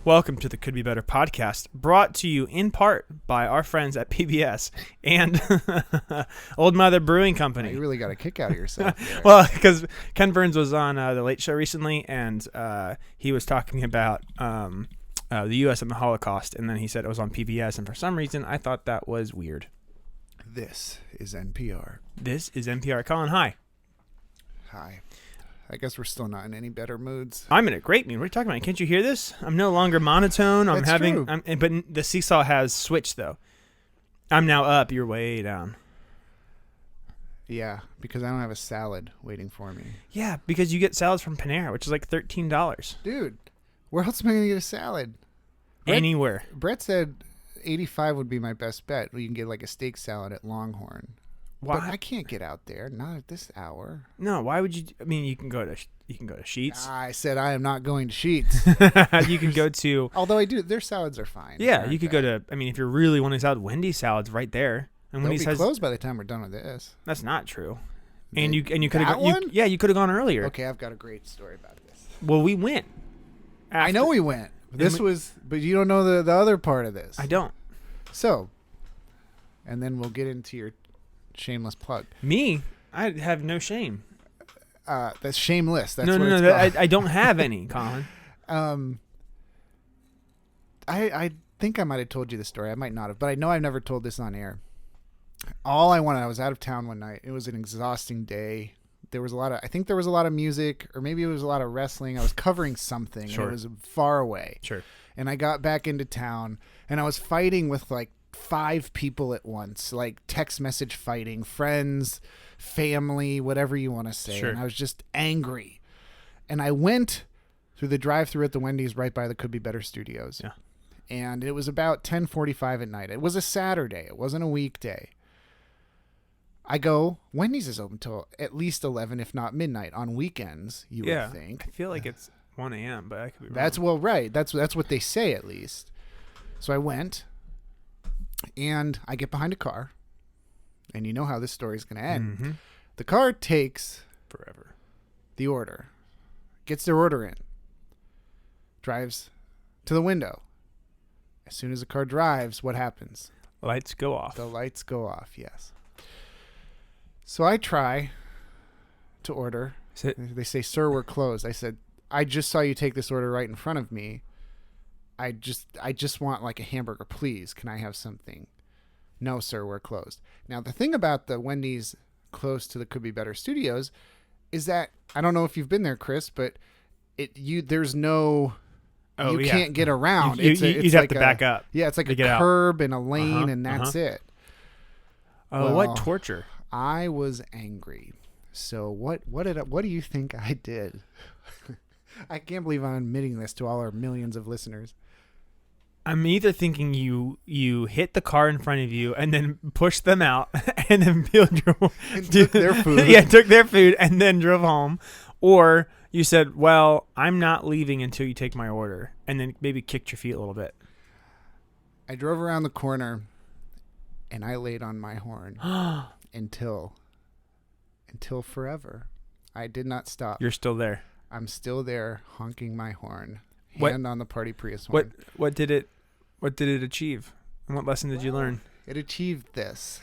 Welcome to the Could Be Better podcast, brought to you in part by our friends at PBS and Old Mother Brewing Company. You really got a kick out of yourself there. Well, because Ken Burns was on The Late Show recently, and he was talking about the U.S. and the Holocaust, and then he said it was on PBS, and for some reason, I thought that was weird. This is NPR. This is NPR. Colin, hi. Hi. I guess we're still not in any better moods. I'm in a great mood. What are you talking about? Can't you hear this? I'm no longer monotone. That's true. But the seesaw has switched, though. I'm now up. You're way down. Yeah, because I don't have a salad waiting for me. Yeah, because you get salads from Panera, which is like $13. Dude, where else am I going to get a salad? Anywhere. Brett said 85 would be my best bet. You can get like a steak salad at Longhorn. Why? But I can't get out there, not at this hour. No, why would you? I mean, you can go to Sheetz. I said I am not going to Sheetz. You can go to. Although I do, their salads are fine. Yeah, you could go to. I mean, if you're really wanting salad, Wendy's salad's right there. And They'll Wendy's be closed by the time we're done with this. That's not true. And you could have. one? Yeah, you could have gone earlier. Okay, I've got a great story about this. Well, we went. I know we went. But you don't know the other part of this. I don't. So, and then we'll get into your shameless plug. Me, I have no shame. That's shameless. That's No. I don't have any, Colin. I think I might have told you the story. I might not have, but I know I've never told this on air. All I wanted, I was out of town one night. It was an exhausting day. There was I think there was a lot of music, or maybe it was a lot of wrestling. I was covering something. Sure. And it was far away. Sure. And I got back into town, and I was fighting with like 5 people at once, like text message fighting, friends, family, whatever you want to say. Sure. And I was just angry. And I went through the drive-thru at the Wendy's right by the Could Be Better Studios. Yeah. And it was about 10:45 at night. It was a Saturday. It wasn't a weekday. I go, Wendy's is open till at least 11, if not midnight on weekends, you would think. I feel like it's 1 a.m., but I could be wrong. That's well, right. That's what they say at least. So I went, and I get behind a car, and you know how this story is going to end. Mm-hmm. The car takes Forever. the order, gets their order in, drives to the window. As soon as the car drives, what happens? Lights go off. The lights go off, yes. So I try to order. They say, "Sir, we're closed." I said, "I just saw you take this order right in front of me. I just want like a hamburger, please. Can I have something?" "No, sir, we're closed." Now, the thing about the Wendy's close to the Could Be Better Studios is that, I don't know if you've been there, Chris, but there's no... Oh, you can't get around. You'd have like to back up. Yeah, it's like a get curb and a lane, and that's it. Oh, Well, what torture. I was angry. So what do you think I did? I can't believe I'm admitting this to all our millions of listeners. I'm either thinking you hit the car in front of you and then pushed them out and then peeled your Took their food. Yeah, took their food and then drove home, or you said, "Well, I'm not leaving until you take my order," and then maybe kicked your feet a little bit. I drove around the corner, and I laid on my horn until forever. I did not stop. You're still there. I'm still there, honking my horn, What- hand on the party Prius horn. What did it achieve? And what lesson did you learn? It achieved this.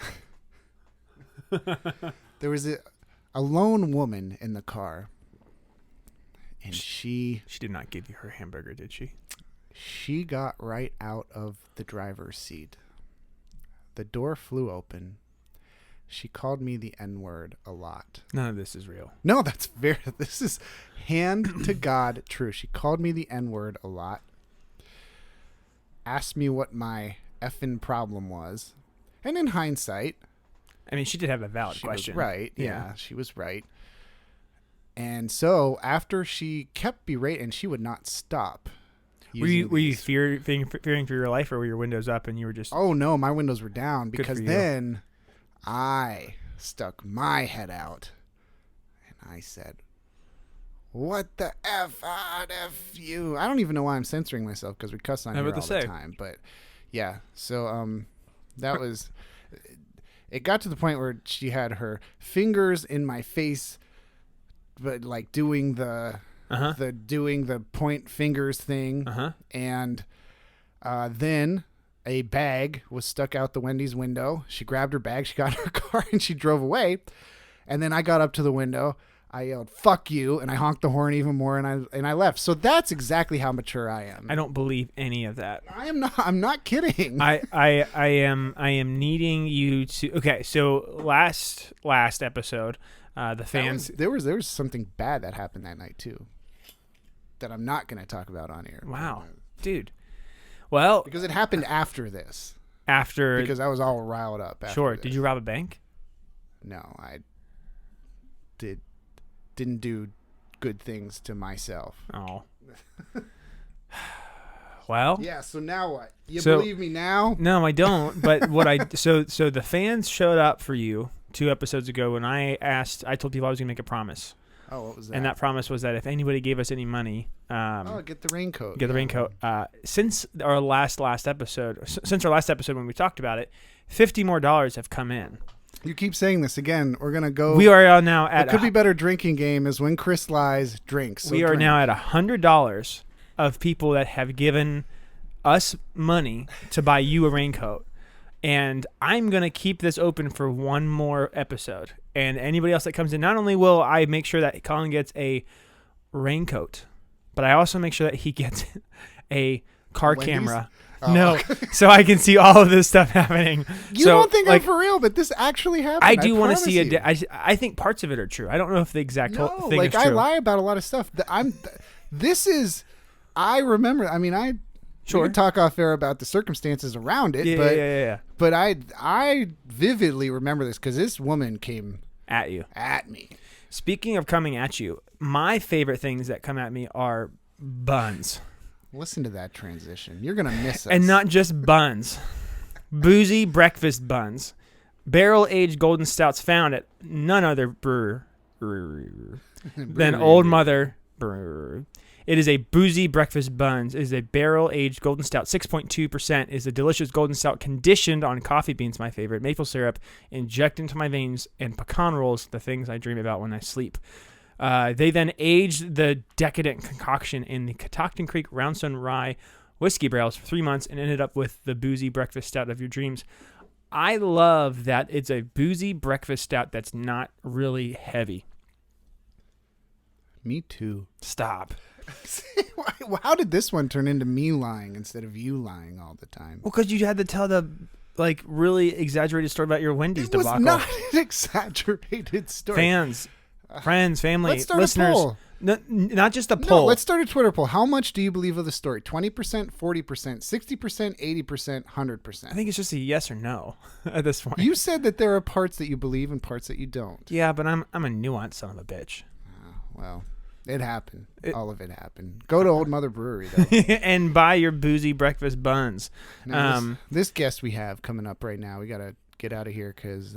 There was a lone woman in the car, and she did not give you her hamburger, did she? She got right out of the driver's seat. The door flew open. She called me the N-word a lot. None of this is real. No, this is hand to God true. She called me the N-word a lot. Asked me what my effing problem was. And in hindsight, I mean, she did have a valid she question. was right. Yeah, she was right. And so after she kept berating, and she would not stop. Were you fearing for your life, or were your windows up and you were just... Oh, no, my windows were down, because you. then I stuck my head out and I said, "What the F? F you." I don't even know why I'm censoring myself, because we cuss on here all the time. But yeah, so that was... It got to the point where she had her fingers in my face, but like doing the the doing the point fingers thing, and then a bag was stuck out the Wendy's window. She grabbed her bag, she got in her car, and she drove away. And then I got up to the window, I yelled, "Fuck you," and I honked the horn even more, and I left. So that's exactly how mature I am. I don't believe any of that. I'm not kidding. I am needing you to. Okay, so last episode, the fans. There was something bad that happened that night too, that I'm not going to talk about on air. Wow, dude. Well, because it happened after this. Because I was all riled up. Sure. Did you rob a bank? No, I didn't do good things to myself. Oh. Well. Yeah. So now what? You believe me now? No, I don't. But so the fans showed up for you 2 episodes ago when I told people I was going to make a promise. Oh, what was that? And that promise was that if anybody gave us any money, get the raincoat. Get the raincoat. Since our last episode when we talked about it, $50 more have come in. You keep saying this again. We're gonna go. We are now at. It could be better drinking game is when Chris lies, drinks. So we are now at $100 of people that have given us money to buy you a raincoat, and I'm gonna keep this open for one more episode. And anybody else that comes in, not only will I make sure that Colin gets a raincoat, but I also make sure that he gets a car camera. Oh. No, so I can see all of this stuff happening. You don't think I'm for real, but this actually happened. I do want to see I think parts of it are true. I don't know if the exact whole thing is true. I lie about a lot of stuff. I remember. I mean, we could talk off air about the circumstances around it. Yeah. But I vividly remember this because this woman came at you. At me. Speaking of coming at you, my favorite things that come at me are buns. Listen to that transition. You're going to miss us. And not just buns. Boozy breakfast buns. Barrel-aged golden stouts found at none other brewery than Old Mother Brewery. It is a boozy breakfast buns. It is a barrel-aged golden stout. 6.2% is a delicious golden stout conditioned on coffee beans, my favorite, maple syrup, injected into my veins, and pecan rolls, the things I dream about when I sleep. They then aged the decadent concoction in the Catoctin Creek Roundstone Rye whiskey barrels for 3 months and ended up with the boozy breakfast stout of your dreams. I love that it's a boozy breakfast stout that's not really heavy. Me too. Stop. How did this one turn into me lying instead of you lying all the time? Well, because you had to tell the really exaggerated story about your Wendy's debacle. It was not an exaggerated story. Fans, friends, family, let's start listeners. A poll. Not just a poll. No, let's start a Twitter poll. How much do you believe of the story? 20%, 40%, 60%, 80%, 100%? I think it's just a yes or no at this point. You said that there are parts that you believe and parts that you don't. Yeah, but I'm a nuanced son of a bitch. Well, it happened. All of it happened. Go to Old Mother Brewery, though. And buy your boozy breakfast buns. Now, this guest we have coming up right now, we got to get out of here because...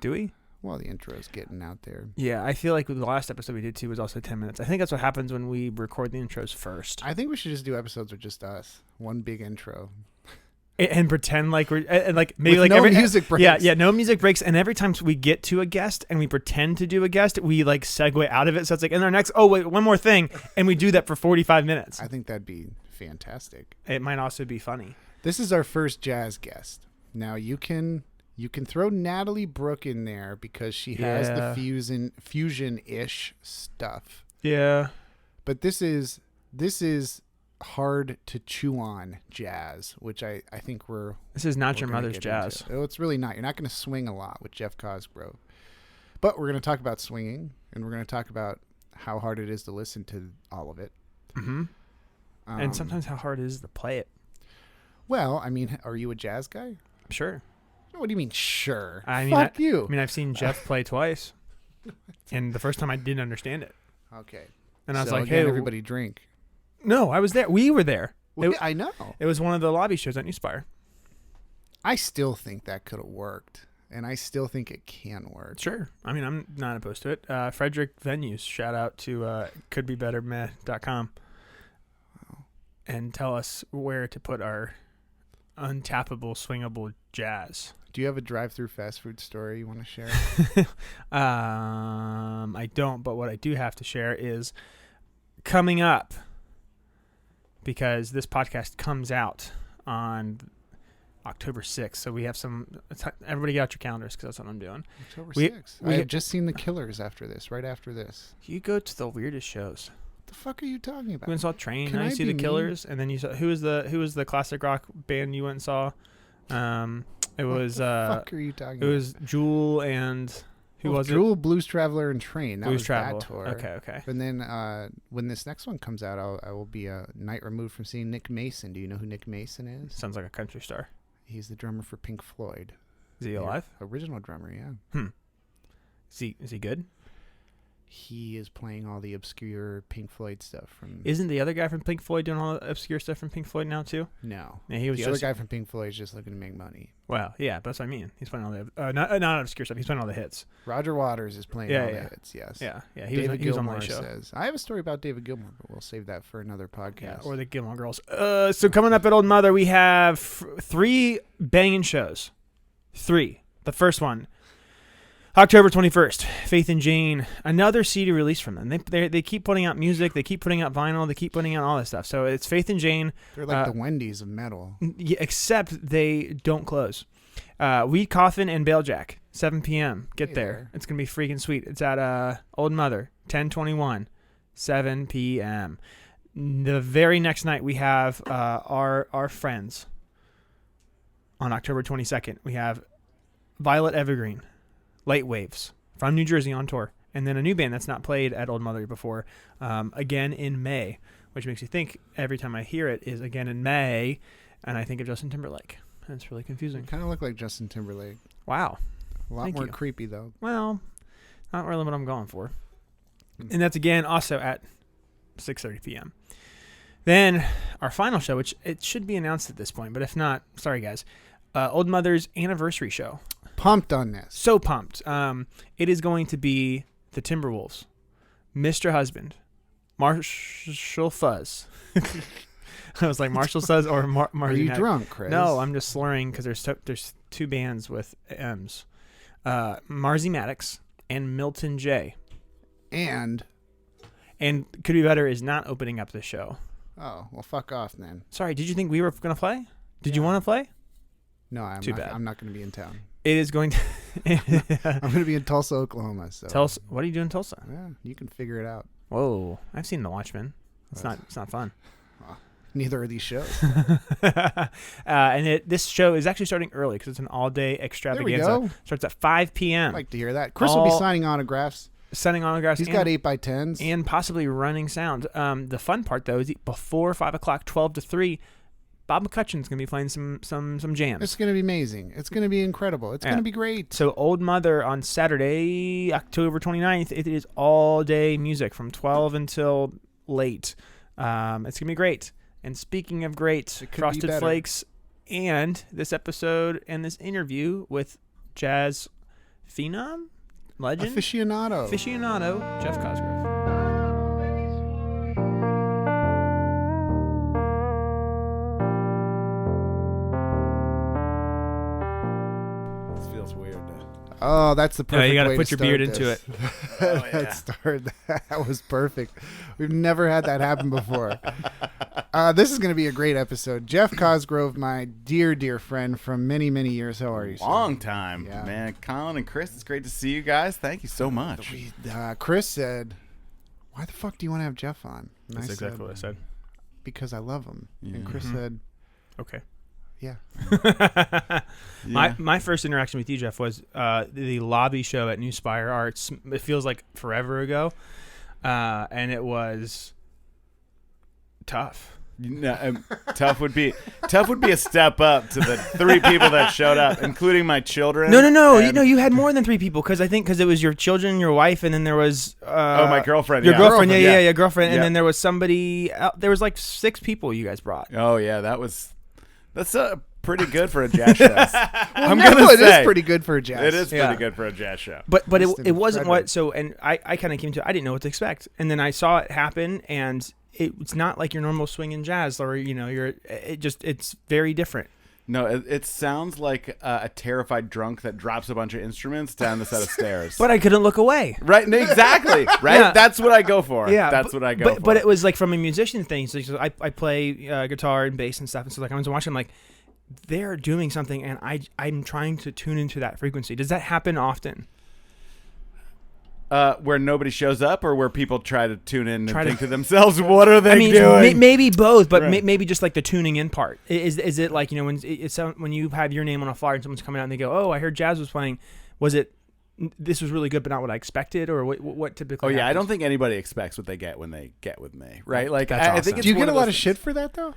do we? Well, the intro's getting out there. Yeah, I feel like the last episode we did too was also 10 minutes. I think that's what happens when we record the intros first. I think we should just do episodes with just us. One big intro. And pretend like we're maybe with like no music breaks. Yeah, no music breaks. And every time we get to a guest and we pretend to do a guest, we segue out of it. So it's in our next, oh wait, one more thing, and we do that for 45 minutes. I think that'd be fantastic. It might also be funny. This is our first jazz guest. Now you can throw Natalie Brooke in there because she has the fusion-ish stuff. Yeah, but this is hard to chew on jazz, which I think this is not your mother's jazz. Oh, it's really not. You're not going to swing a lot with Jeff Cosgrove. But we're going to talk about swinging, and we're going to talk about how hard it is to listen to all of it. Mm-hmm. And sometimes how hard it is to play it. Well, I mean, are you a jazz guy? Sure. What do you mean, sure? Fuck you. I mean, I've seen Jeff play twice, and the first time I didn't understand it. Okay. And I was like, hey, everybody drink. No, I was there. We were there. I know. It was one of the lobby shows at New Spire. I still think that could have worked, and I still think it can work. Sure. I mean, I'm not opposed to it. Frederick Venues, shout out to couldbebettermeh.com. Wow. And tell us where to put our untappable, swingable jazz. Do you have a drive-through fast food story you want to share? I don't, but what I do have to share is coming up, because this podcast comes out on October 6th, so we have some. Everybody get out your calendars because that's what I'm doing. October 6th. I have just seen The Killers after this, right after this. You go to the weirdest shows. What the fuck are you talking about? We went and saw Train. Can Now I you see be The Killers, and then you saw who was the classic rock band you went and saw? It was. What the fuck are you talking about? It was Jewel and who was Jewel, it? Blues Traveler, and Train. That Blues was Travel. that tour. Okay. And then when this next one comes out, I will be a night removed from seeing Nick Mason. Do you know who Nick Mason is? Sounds like a country star. He's the drummer for Pink Floyd. Is he alive? Original drummer, yeah. Is he good? He is playing all the obscure Pink Floyd stuff from. Isn't the other guy from Pink Floyd doing all the obscure stuff from Pink Floyd now too? No. Yeah, he was the other guy from Pink Floyd is just looking to make money. Well, yeah, that's what I mean. He's playing all the not obscure stuff. He's playing all the hits. Roger Waters is playing all the hits. Yes. Yeah. He was on my my show. says. I have a story about David Gilmour, but we'll save that for another podcast. Yeah, or the Gilmore Girls. So coming up at Old Mother, we have 3 banging shows. 3. The first one, October 21st, Faith and Jane, another CD release from them. They keep putting out music, they keep putting out vinyl, they keep putting out all this stuff. So it's Faith and Jane. They're like the Wendy's of metal. Yeah, except they don't close. Weed Coffin and Balejack, 7 p.m. Get there. It's going to be freaking sweet. It's at Old Mother, 1021, 7 p.m. The very next night we have our friends. On October 22nd, we have Violet Evergreen, Light Waves from New Jersey on tour. And then a new band that's not played at Old Mother before, again in May, which makes you think every time I hear it is again in May, and I think of Justin Timberlake. And it's really confusing. You kind of look like Justin Timberlake. Wow. A lot more creepy, though. Well, not really what I'm going for. And that's again also at 6:30 p.m. Then our final show, which it should be announced at this point, but if not, sorry guys. Old Mother's anniversary show. Pumped on this. So pumped. It is going to be the Timberwolves, Mr. Husband, Marshall Fuzz. I was like Marshall Fuzz or Marzi. Are you drunk, Chris? No, I'm just slurring because there's 2 bands with M's. Marzi Maddox and Milton J. And Could Be Better is not opening up the show. Oh, well, fuck off then. Sorry, did you think we were going to play? Did you want to play? No, I'm not going to be in town. It is going to... I'm going to be in Tulsa, Oklahoma. So. Tulsa? What are you doing in Tulsa? Yeah, you can figure it out. Whoa, I've seen The Watchmen. It's not fun. Neither are these shows. And this show is actually starting early because it's an all-day extravaganza. There we go. Starts at 5 p.m. I'd like to hear that. Chris will be signing autographs. Sending autographs. He's got 8x10s. And possibly running sound. The fun part, though, is before 5 o'clock, 12 to 3, Bob McCutcheon's going to be playing some jams. It's going to be amazing. It's going to be incredible. It's going to be great. So Old Mother on Saturday, October 29th, it is all-day music from 12 until late. It's going to be great. And speaking of great, Frosted Flakes and this episode and this interview with jazz phenom, legend, aficionado, Jeff Cosgrove. Oh, that's the perfect you got way to put your beard into it. That was perfect. We've never had that happen before. This is going to be a great episode. Jeff Cosgrove, my dear, dear friend from many, many years. How are you, sir? Long time, man. Colin and Chris, it's great to see you guys. Thank you so much. Chris said, "Why the fuck do you want to have Jeff on?" And That's exactly what I said. Because I love him. Yeah. And Chris said, "Okay." Yeah. My first interaction with you, Jeff, was the lobby show at New Spire Arts. It feels like forever ago, and it was tough. Tough would be a step up to the 3 people that showed up, including my children. No. You had more than 3 people because it was your children, your wife, and then there was my girlfriend. Your girlfriend, yeah, girlfriend, yeah. And then there was somebody. There was like 6 people you guys brought. Oh yeah, that's pretty good for a jazz show. It is pretty good for a jazz. It is pretty good for a jazz show. But it wasn't what. So and I kind of came to it. I didn't know what to expect, and then I saw it happen, and it's not like your normal swing and jazz, or it's very different. No, it sounds like a terrified drunk that drops a bunch of instruments down the set of stairs. But I couldn't look away. Right, exactly. Right, Yeah. That's what I go for. Yeah, that's what I go for. But it was like from a musician thing. So I play guitar and bass and stuff, and so like I was watching, like they're doing something, and I'm trying to tune into that frequency. Does that happen often? Where nobody shows up, or where people try to tune in and think to themselves, "What are they I mean, doing?" Maybe both, but Right. maybe just like the tuning in part. Is it like, you know, when you have your name on a flyer and someone's coming out and they go, "Oh, I heard Jazz was playing. Was it? This was really good, but not what I expected," or what typically? Oh yeah, happens? I don't think anybody expects what they get when they get with me, right? Like That's I awesome. think it's Do you one get a of lot those of shit for that though?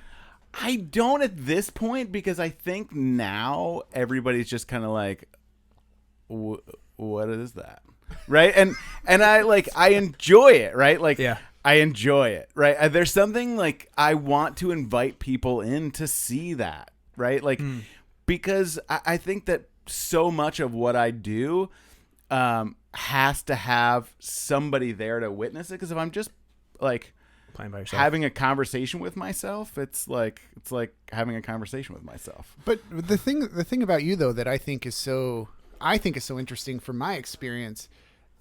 I don't at this point, because I think now everybody's just kind of like, what is that? Right. And I enjoy it. Right. Like, Yeah. I enjoy it. Right. There's something like I want to invite people in to see that. Right. Like, because I think that so much of what I do has to have somebody there to witness it. Because if I'm just like, Playing by yourself. having a conversation with myself, it's like having a conversation with myself. But the thing about you though that I think is so interesting from my experience,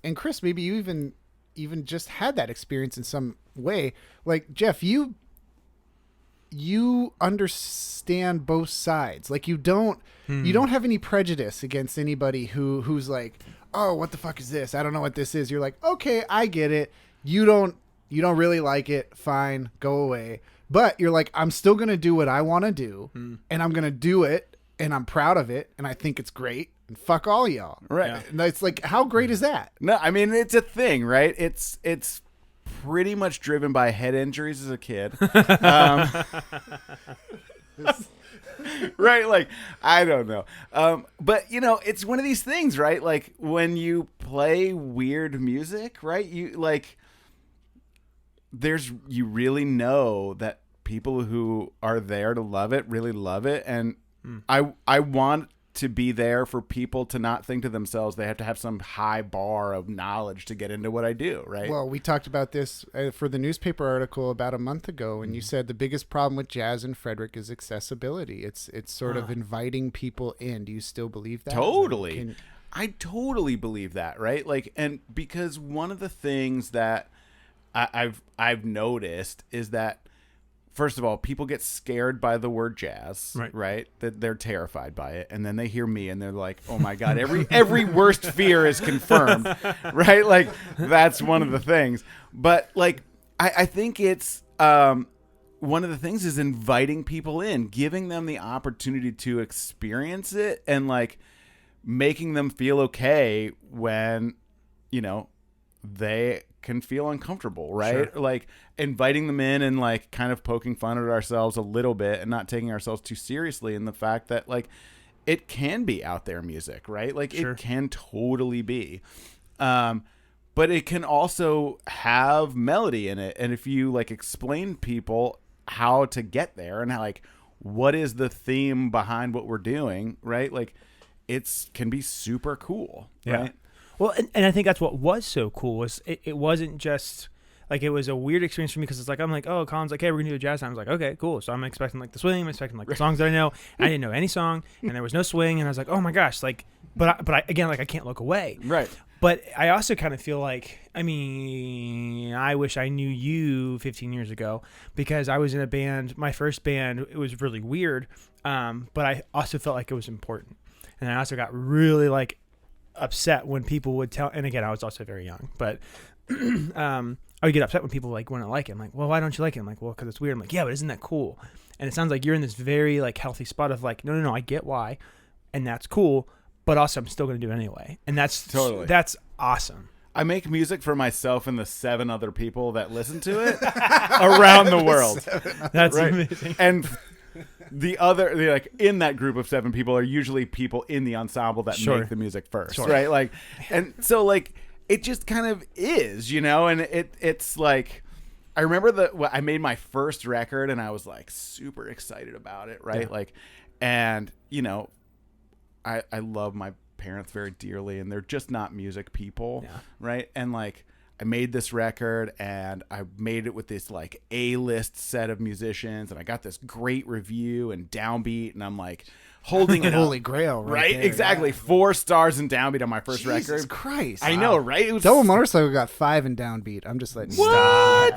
and Chris, maybe you even just had that experience in some way. Like Jeff, you understand both sides. Like you don't have any prejudice against anybody who's like, oh, what the fuck is this? I don't know what this is. You're like, okay, I get it. You don't really like it. Fine, go away. But you're like, I'm still going to do what I want to do, and I'm going to do it, and I'm proud of it, and I think it's great, and fuck all y'all. Right. Yeah. And it's like, how great is that? No, I mean, it's a thing, right? It's pretty much driven by head injuries as a kid. Right? Like, I don't know. But, you know, it's one of these things, right? Like, when you play weird music, right? You, like, you really know that people who are there to love it really love it. And I want to be there for people to not think to themselves they have to have some high bar of knowledge to get into what I do, right? Well, we talked about this for the newspaper article about a month ago, and you said the biggest problem with jazz in Frederick is accessibility. It's sort of inviting people in. Do you still believe that? Totally. I totally believe that, right? Like, and because one of the things that I've noticed is that, first of all, people get scared by the word jazz, right? That they're terrified by it, and then they hear me, and they're like, "Oh my god, every worst fear is confirmed," right? Like, that's one of the things. But like, I think it's one of the things is inviting people in, giving them the opportunity to experience it, and like making them feel okay when, you know, they can feel uncomfortable, right? Sure. Like inviting them in and like kind of poking fun at ourselves a little bit and not taking ourselves too seriously in the fact that like it can be out there music, right? Like Sure. it can totally be. But it can also have melody in it. And if you like explain to people how to get there and how, like, what is the theme behind what we're doing, right? Like can be super cool, right? Well, and I think that's what was so cool was it wasn't just like, it was a weird experience for me because it's like, I'm like, oh, Colin's like, hey, we're gonna do a jazz time. I was like, okay, cool. So I'm expecting like the swing, I'm expecting like the songs that I know. I didn't know any song, and there was no swing, and I was like, oh my gosh, like, but I again, like, I can't look away. Right. But I also kind of feel like, I mean, I wish I knew you 15 years ago, because I was in a band, my first band. It was really weird, but I also felt like it was important, and I also got really like upset when people would tell. And again, I was also very young, but I would get upset when people like wouldn't like it. I'm like, well, why don't you like it? I'm like, well, because it's weird. I'm like, yeah, but isn't that cool? And it sounds like you're in this very like healthy spot of like, no, I get why, and that's cool, but also I'm still going to do it anyway, and that's awesome. I make music for myself and the 7 other people that listen to it around the world. That's amazing. And like in that group of 7 people are usually people in the ensemble that make the music first, right? Like, and so like it just kind of is, you know. And it's like, I remember I made my first record and I was like super excited about it, right? Like, and you know, I love my parents very dearly, and they're just not music people, right? And like, I made this record and I made it with this like A-list set of musicians and I got this great review and downbeat and I'm like holding it Holy up. grail, Right? there, Exactly. yeah. 4 stars in downbeat on my first Jesus record. Christ. I know, right? It was Double Motorcycle got 5 in downbeat. I'm just letting you know.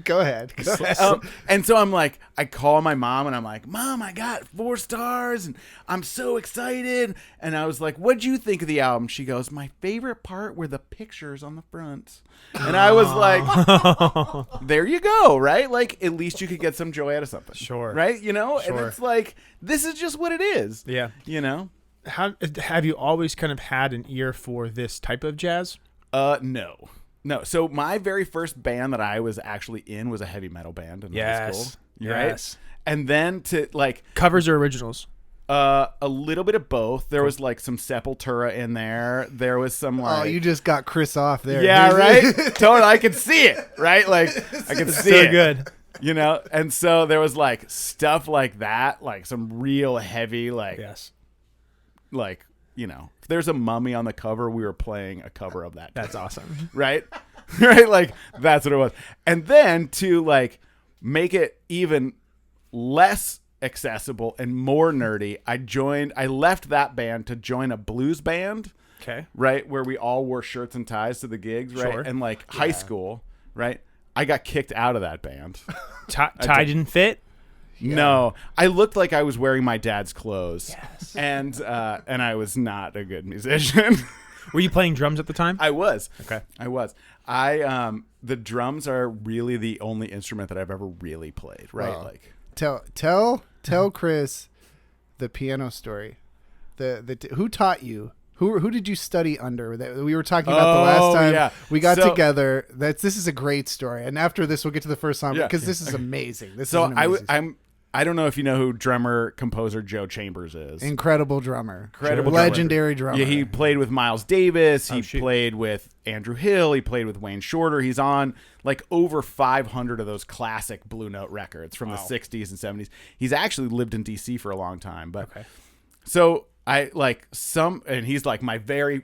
Go ahead. Go ahead. And so I'm like, I call my mom and I'm like, Mom, I got 4 stars and I'm so excited. And I was like, what'd you think of the album? She goes, my favorite part were the pictures on the front. And I was like, there you go, right? Like, at least you could get some joy out of something. Sure. Right? You know? Sure. And it's like, this is just what it is. Yeah. You know? How have you always kind of had an ear for this type of jazz? No. So my very first band that I was actually in was a heavy metal band in high school. Yes. Right? And then to like Covers or originals? a little bit of both. There was like some Sepultura in there. There was some like Oh, you just got Chris off there. yeah, right? Totally. I could see it, right? Like I could see So it. good. You know? And so there was like stuff like that, like some real heavy like Yes. like, you know, if there's a Mummy on the cover, we were playing a cover of that. That's awesome. Right? Right? Like that's what it was. And then to like make it even less accessible and more nerdy, I left that band to join a blues band, Okay. right? Where we all wore shirts and ties to the gigs, right? Sure. And like high school, right? I got kicked out of that band. Tie didn't fit? No, I looked like I was wearing my dad's clothes. Yes. And I was not a good musician. Were you playing drums at the time? I was. Okay. I was. The drums are really the only instrument that I've ever really played, right? Wow. Like Tell Chris the piano story. Who taught you? Who did you study under? That we were talking about the last time we got together. This is a great story. And after this, we'll get to the first song because this is amazing. This is an amazing song. I don't know if you know who drummer composer Joe Chambers is. Incredible drummer. Incredible legendary drummer. Yeah, he played with Miles Davis. He shoot. played with Andrew Hill. He played with Wayne Shorter. He's on like over 500 of those classic Blue Note records from the 60s and 70s. He's actually lived in D.C. for a long time. But so I like and he's like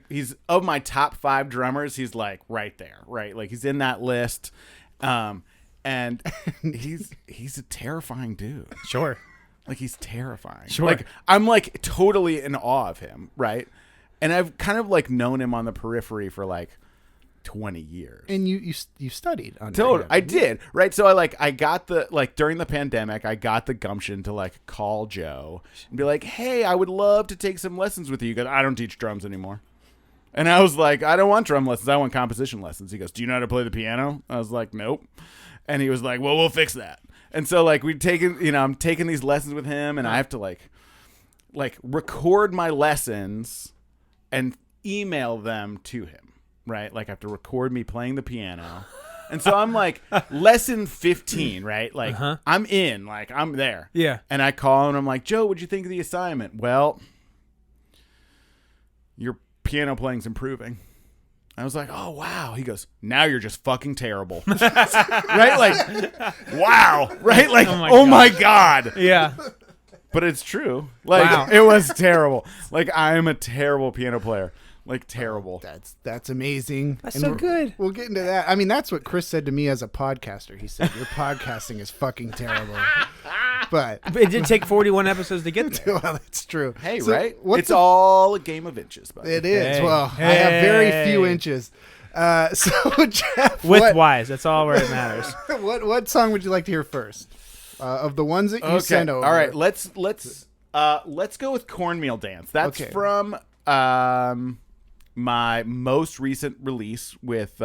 he's of my top 5 drummers. He's like right there, right? Like he's in that list. And he's a terrifying dude. Sure. Like he's terrifying. Sure. Like I'm like totally in awe of him, right? And I've kind of like known him on the periphery for like 20 years. And you studied under Totally. him. I did, right? So I got during the pandemic, I got the gumption to like call Joe and be like, "Hey, I would love to take some lessons with you because I don't teach drums anymore." And I was like, "I don't want drum lessons. I want composition lessons." He goes, "Do you know how to play the piano?" I was like, "Nope." And he was like, "Well, we'll fix that." And so like I'm taking these lessons with him and I have to like record my lessons and email them to him, right? Like I have to record me playing the piano. And so I'm like lesson 15, right? Like I'm in, like I'm there. Yeah. And I call him and I'm like, "Joe, what'd you think of the assignment?" "Well, your piano playing's improving." I was like, "Oh, wow." He goes, "Now you're just fucking terrible." Right? Like, wow. Right? Like, oh my God. Yeah. But it's true. Like, Wow. it was terrible. Like, I am a terrible piano player. Like, terrible. That's amazing. That's And so we're- good. We'll get into that. I mean, that's what Chris said to me as a podcaster. He said, "Your podcasting is fucking terrible." But It did take 41 episodes to get there. well, that's true. Hey, So right? what's It's all a game of inches, buddy. It is. Hey. Well, I have very few Hey. inches. So Jeff, With wise. That's all where it matters. what song would you like to hear first? Of the ones that you sent over. All right. Let's go with Cornmeal Dance. That's Okay. from my most recent release with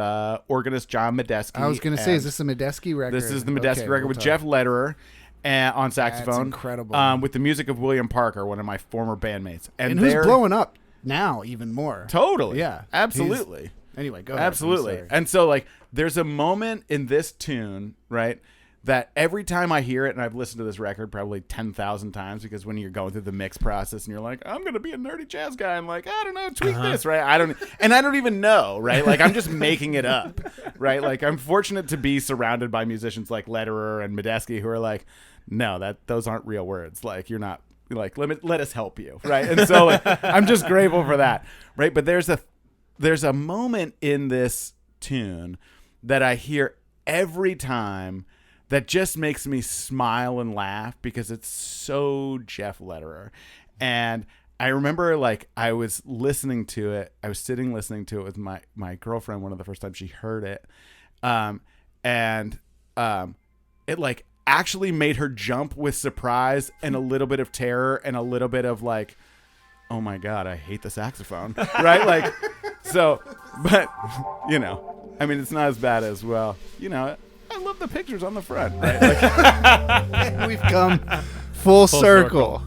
organist John Medeski. I was going to say, and is this a Medeski record? This is the Medeski Okay, record we'll with talk. Jeff Lederer on saxophone. That's incredible. With the music of William Parker, one of my former bandmates. And who's they're blowing up now even more. Totally. Yeah. Absolutely. Anyway, go ahead. I'm Absolutely. sorry. And so like there's a moment in this tune, right, that every time I hear it, and I've listened to this record probably 10,000 times because when you're going through the mix process and you're like, I'm going to be a nerdy jazz guy, I'm like, I don't know, tweak this, right? I don't even know, right? Like I'm just making it up, right? Like I'm fortunate to be surrounded by musicians like Lederer and Medeski who are like, no, those aren't real words. Like you're not like, let us help you, right? And so like, I'm just grateful for that, right? But there's a moment in this tune that I hear every time that just makes me smile and laugh because it's so Jeff Lederer. And I remember, like, I was listening to it. I was sitting listening to it with my girlfriend one of the first times she heard it. It, like, actually made her jump with surprise and a little bit of terror and a little bit of, like, oh, my God, I hate the saxophone. Right? Like, so, but, you know, I mean, it's not as bad as, well, you know, I love the pictures on the front. Right? Like, We've come full circle.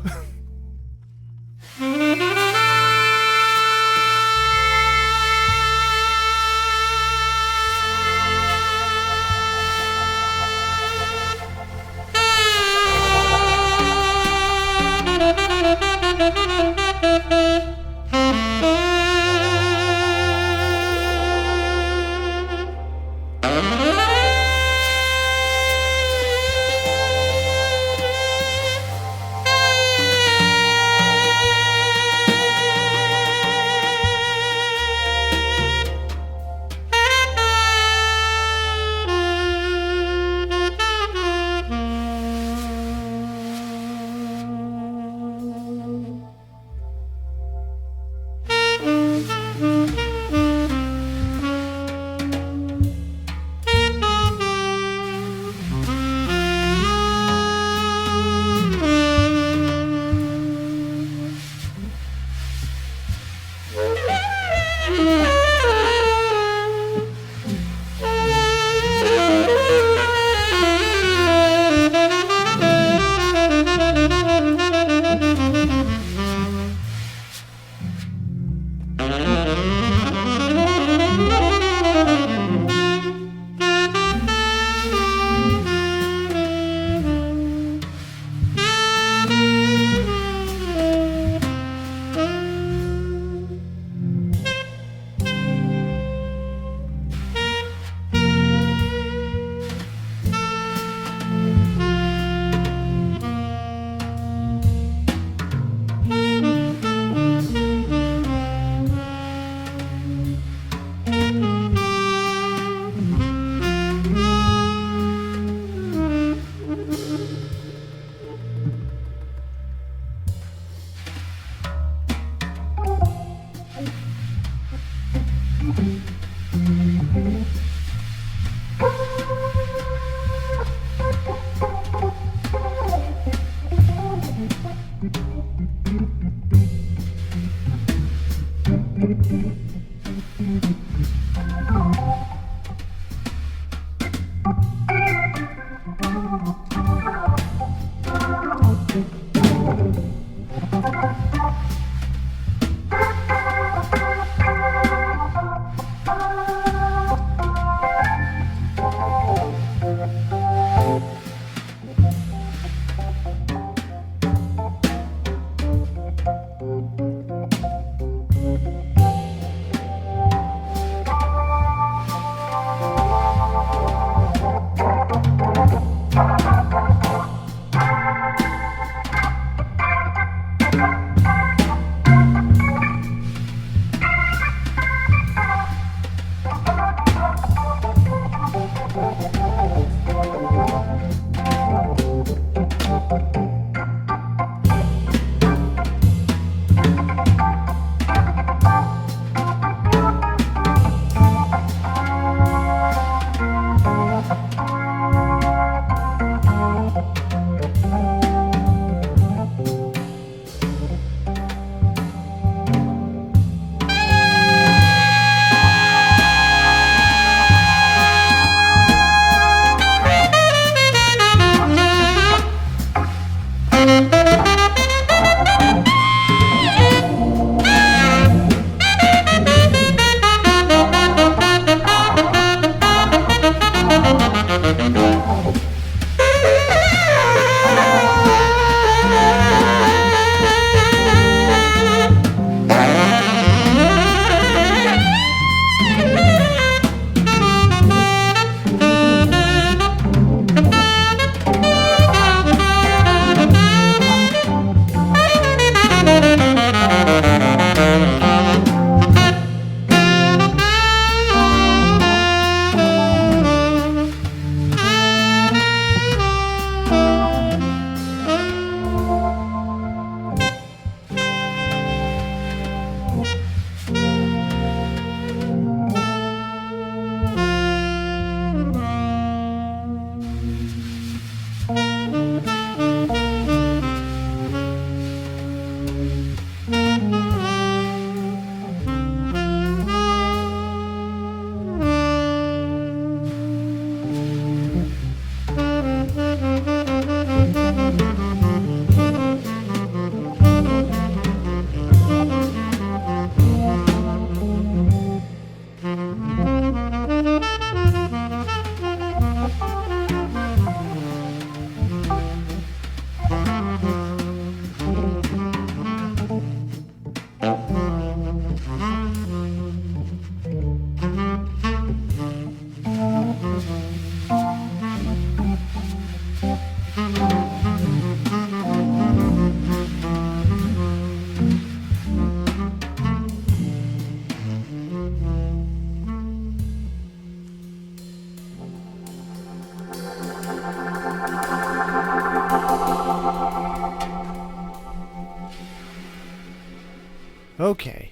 Okay.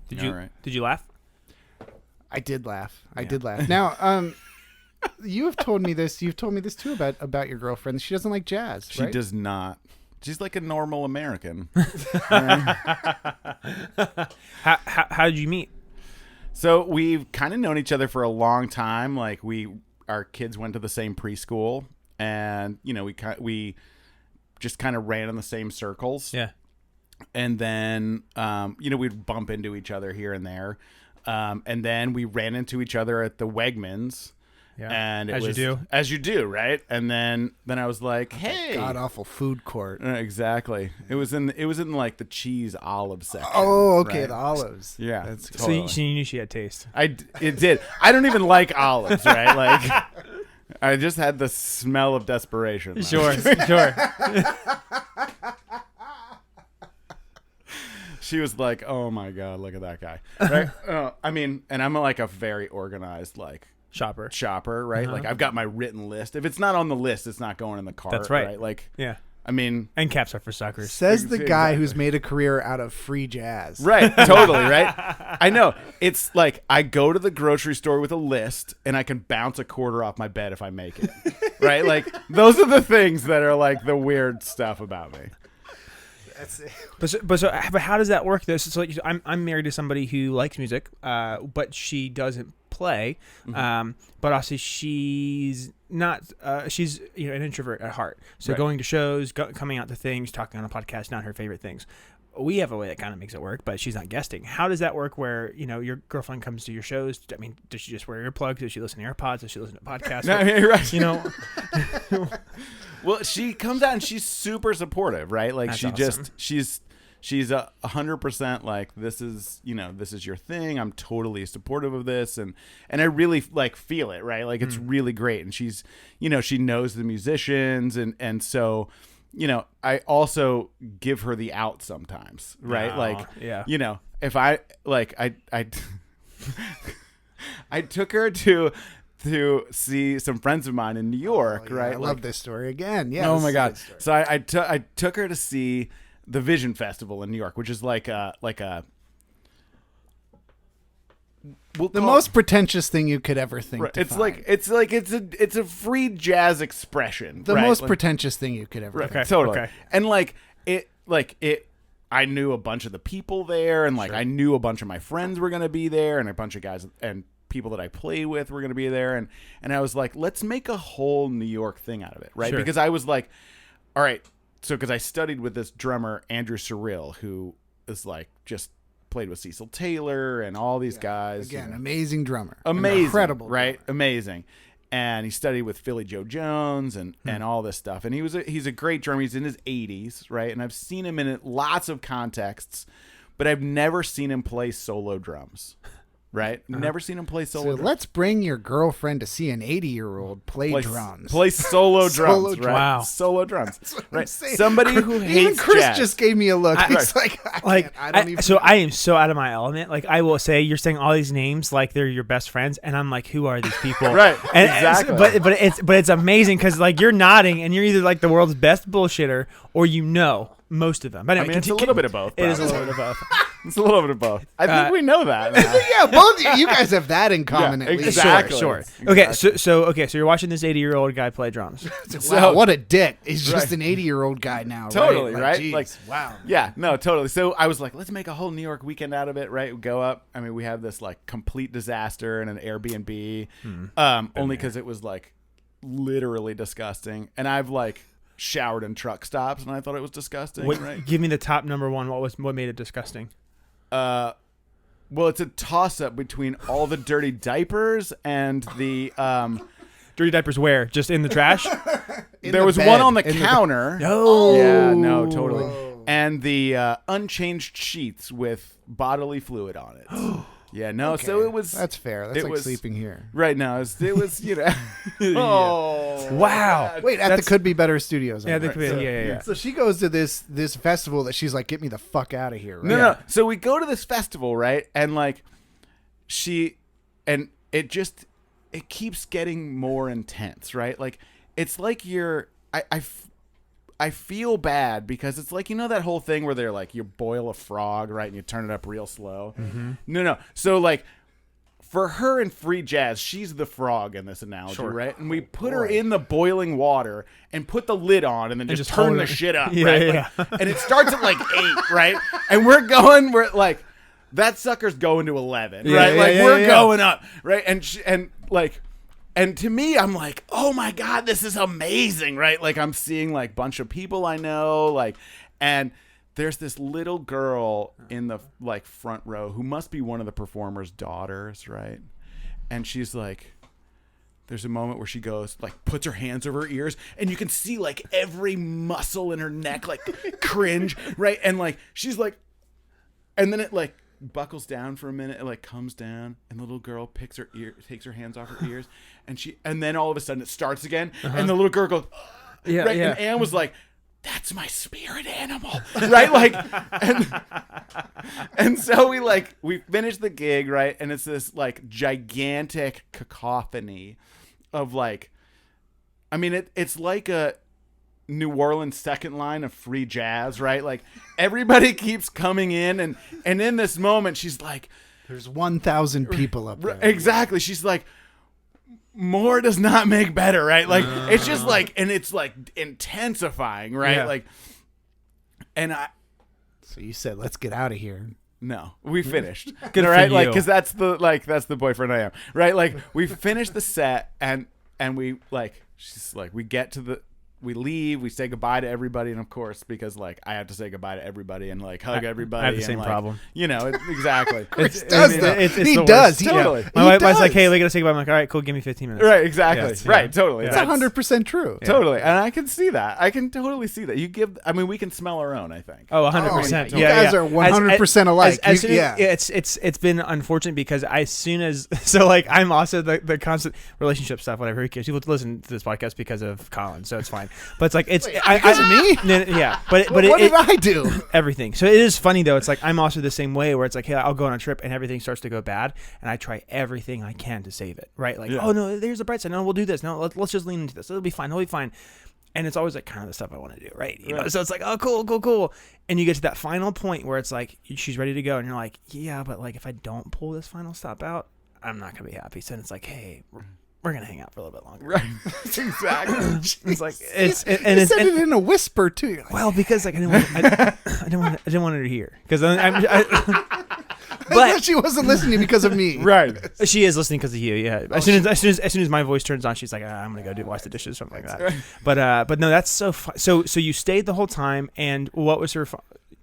Did you All right. Did you laugh? I did laugh. I Yeah. did laugh. Now, you have told me this. You've told me this too about your girlfriend. She doesn't like jazz. She right? does not. She's like a normal American. How did you meet? So we've kind of known each other for a long time. Like our kids went to the same preschool, and we just kind of ran in the same circles. Yeah. And then we'd bump into each other here and there, and then we ran into each other at the Wegmans. Yeah. And As you do, right? And then I was like, "Hey, God awful food court. exactly." It was in like the cheese olive section. Oh, okay, right? the olives. Yeah, That's So you knew she had taste. It did. I don't even like olives, right? Like, I just had the smell of desperation. Sure. She was like, "Oh my god, look at that guy!" Right? I mean, and I'm like a very organized shopper, right? Like I've got my written list. If it's not on the list, it's not going in the cart. That's right. Like, Yeah. I mean, And caps are for suckers. Says the guy Exactly. who's made a career out of free jazz. right, totally, right? I know. It's like I go to the grocery store with a list, and I can bounce a quarter off my bed if I make it. Right? Like those are the things that are like the weird stuff about me. That's it. But how does that work? So like, I'm married to somebody who likes music, but she doesn't play. But also she's not. She's an introvert at heart. So Right. going to shows, coming out to things, talking on a podcast, not her favorite things. We have a way that kind of makes it work, but she's not guesting. How does that work? Where your girlfriend comes to your shows? I mean, does she just wear earplugs? Does she listen to AirPods? Does she listen to podcasts? No, you're right. What- Well, she comes out and she's super supportive, right? Like That's she awesome. she's 100% like this is your thing. I'm totally supportive of this, and I really like feel it, right? Like it's really great, and she's she knows the musicians, and so I also give her the out sometimes, right? Oh, like yeah. if I like I took her to see some friends of mine in New York, Oh, yeah, right? I love this story again. Yeah. Oh this my is a god! good story. So I took her to see the Vision Festival in New York, which is like a The most pretentious thing you could ever think. right, to it's find. it's a free jazz expression. the right? most Like- pretentious thing you could ever. right, think. totally. okay. And it. I knew a bunch of the people there, and I knew a bunch of my friends were going to be there, and a bunch of guys and people that I played with were going to be there, and I was like, let's make a whole New York thing out of it, right? Sure. Because I was like, all right, so because I studied with this drummer Andrew Cyril, who is like just played with Cecil Taylor and all these guys. Again, amazing drummer. Amazing, Incredible. right? drummer. Amazing. And he studied with Philly Joe Jones and all this stuff. And he's a great drummer. He's in his 80s, right? And I've seen him in lots of contexts, but I've never seen him play solo drums, right? Never seen him play solo So drums. let's bring your girlfriend to see an 80-year-old play drums. Play solo drums, Solo right? drums. Wow. Solo drums, I'm right? saying. Somebody who Even hates Chris jazz. just gave me a look. He's Like, I don't even. so I am so out of my element. Like, I will say, you're saying all these names like they're your best friends, and I'm like, who are these people? Right, And exactly. but it's amazing because like you're nodding, and you're either like the world's best bullshitter, or most of them. But I anyway, mean, it's a little bit of both. It is a probably. little bit of both. It's a little bit of both. I think we know that now. yeah, both you guys have that in common Yeah, at least. exactly. Sure. Exactly. Okay, so you're watching this 80-year-old guy play drums. Wow, what a dick! He's just Right. an 80-year-old guy now. Totally, right? right? geez, Like, wow. Yeah, no, totally. So I was like, let's make a whole New York weekend out of it, right? We go up. I mean, we have this like complete disaster in an Airbnb, only because it was like literally disgusting. And I've like showered in truck stops, and I thought it was disgusting. Right? Give me the top number one. What made it disgusting? Well, it's a toss up between all the dirty diapers and the. Dirty diapers where? Just in the trash? In There the was bed, one on the in counter. No. Yeah, no, totally. Whoa. And the unchanged sheets with bodily fluid on it. Yeah, no. Okay, So it was. That's fair. That's it like was- sleeping here. Right now, it was Oh Wow. Wait, at the Could Be Better Studios. Yeah, I'm they right. could be, yeah. So she goes to this festival that she's like, get me the fuck out of here. Right? No. So we go to this festival, right? And like, it keeps getting more intense, right? Like, it's like I feel bad because it's like, you know, that whole thing where they're like, you boil a frog, right? And you turn it up real slow. Mm-hmm. No. So like for her in free jazz, she's the frog in this analogy, right? And we put her in the boiling water and put the lid on and then just turn the shit up, right? Like, and it starts at like 8, right? And we're like, that sucker's going to 11, right? Like we're going up, right? And to me, I'm like, oh my God, this is amazing, right? Like I'm seeing like a bunch of people I know, like, and there's this little girl in the like front row who must be one of the performers' daughters, right? And she's like, there's a moment where she goes, like, puts her hands over her ears, and you can see like every muscle in her neck like cringe, right? And like she's like, and then it like buckles down for a minute, it like comes down, and the little girl takes her hands off her ears, and then all of a sudden it starts again, and the little girl goes, right? And Anne was like, that's my spirit animal, right? Like, and so we finished the gig, right? And it's this like gigantic cacophony of like, I mean, it's like a New Orleans second line of free jazz, right? Like everybody keeps coming in, and in this moment, she's like, there's 1,000 people up there. Exactly. She's like, more does not make better, right? Like it's just like, and it's like intensifying, right? Yeah. Like, and so you said, let's get out of here. No, we finished. Good right? for Like, you. because that's the boyfriend I am, right? Like we finished the set, and we like, she's like, we leave, we say goodbye to everybody, and of course, because like I have to say goodbye to everybody and like hug everybody. I have the and, same like, problem. You know, exactly. It's the worst. does. Totally. My wife's like, hey, we gotta say goodbye. I'm like, all right, cool, give me 15 minutes. Right, exactly. Yeah, right, totally. It's That's 100% true. Totally. And I can see that. I can totally see that. We can smell our own, I think. Oh, 100%. You guys are 100% alike. It's been unfortunate because as soon as so like I'm also the constant relationship stuff, whatever. Who cares? People listen to this podcast because of Colin, so it's fine. But it's like because of me? Yeah, but what did I do? Everything. So it is funny though. It's like I'm also the same way where it's like, hey, I'll go on a trip and everything starts to go bad, and I try everything I can to save it. Right? Like, oh no, there's the bright side. No, we'll do this. No, let's just lean into this. It'll be fine. It'll be fine. And it's always like kind of the stuff I want to do, right? You know, so it's like, oh, cool. And you get to that final point where it's like she's ready to go, and you're like, yeah, but like if I don't pull this final stop out, I'm not gonna be happy. So then it's like, hey, we're gonna hang out for a little bit longer, right? Exactly. It's like you said it in a whisper too. You're like, well, because like I didn't want her to hear because but she wasn't listening because of me, right? She is listening because of you, yeah. As soon as my voice turns on, she's like, I'm gonna go wash the dishes, something like that. But no, that's so fun. So you stayed the whole time, and what was her?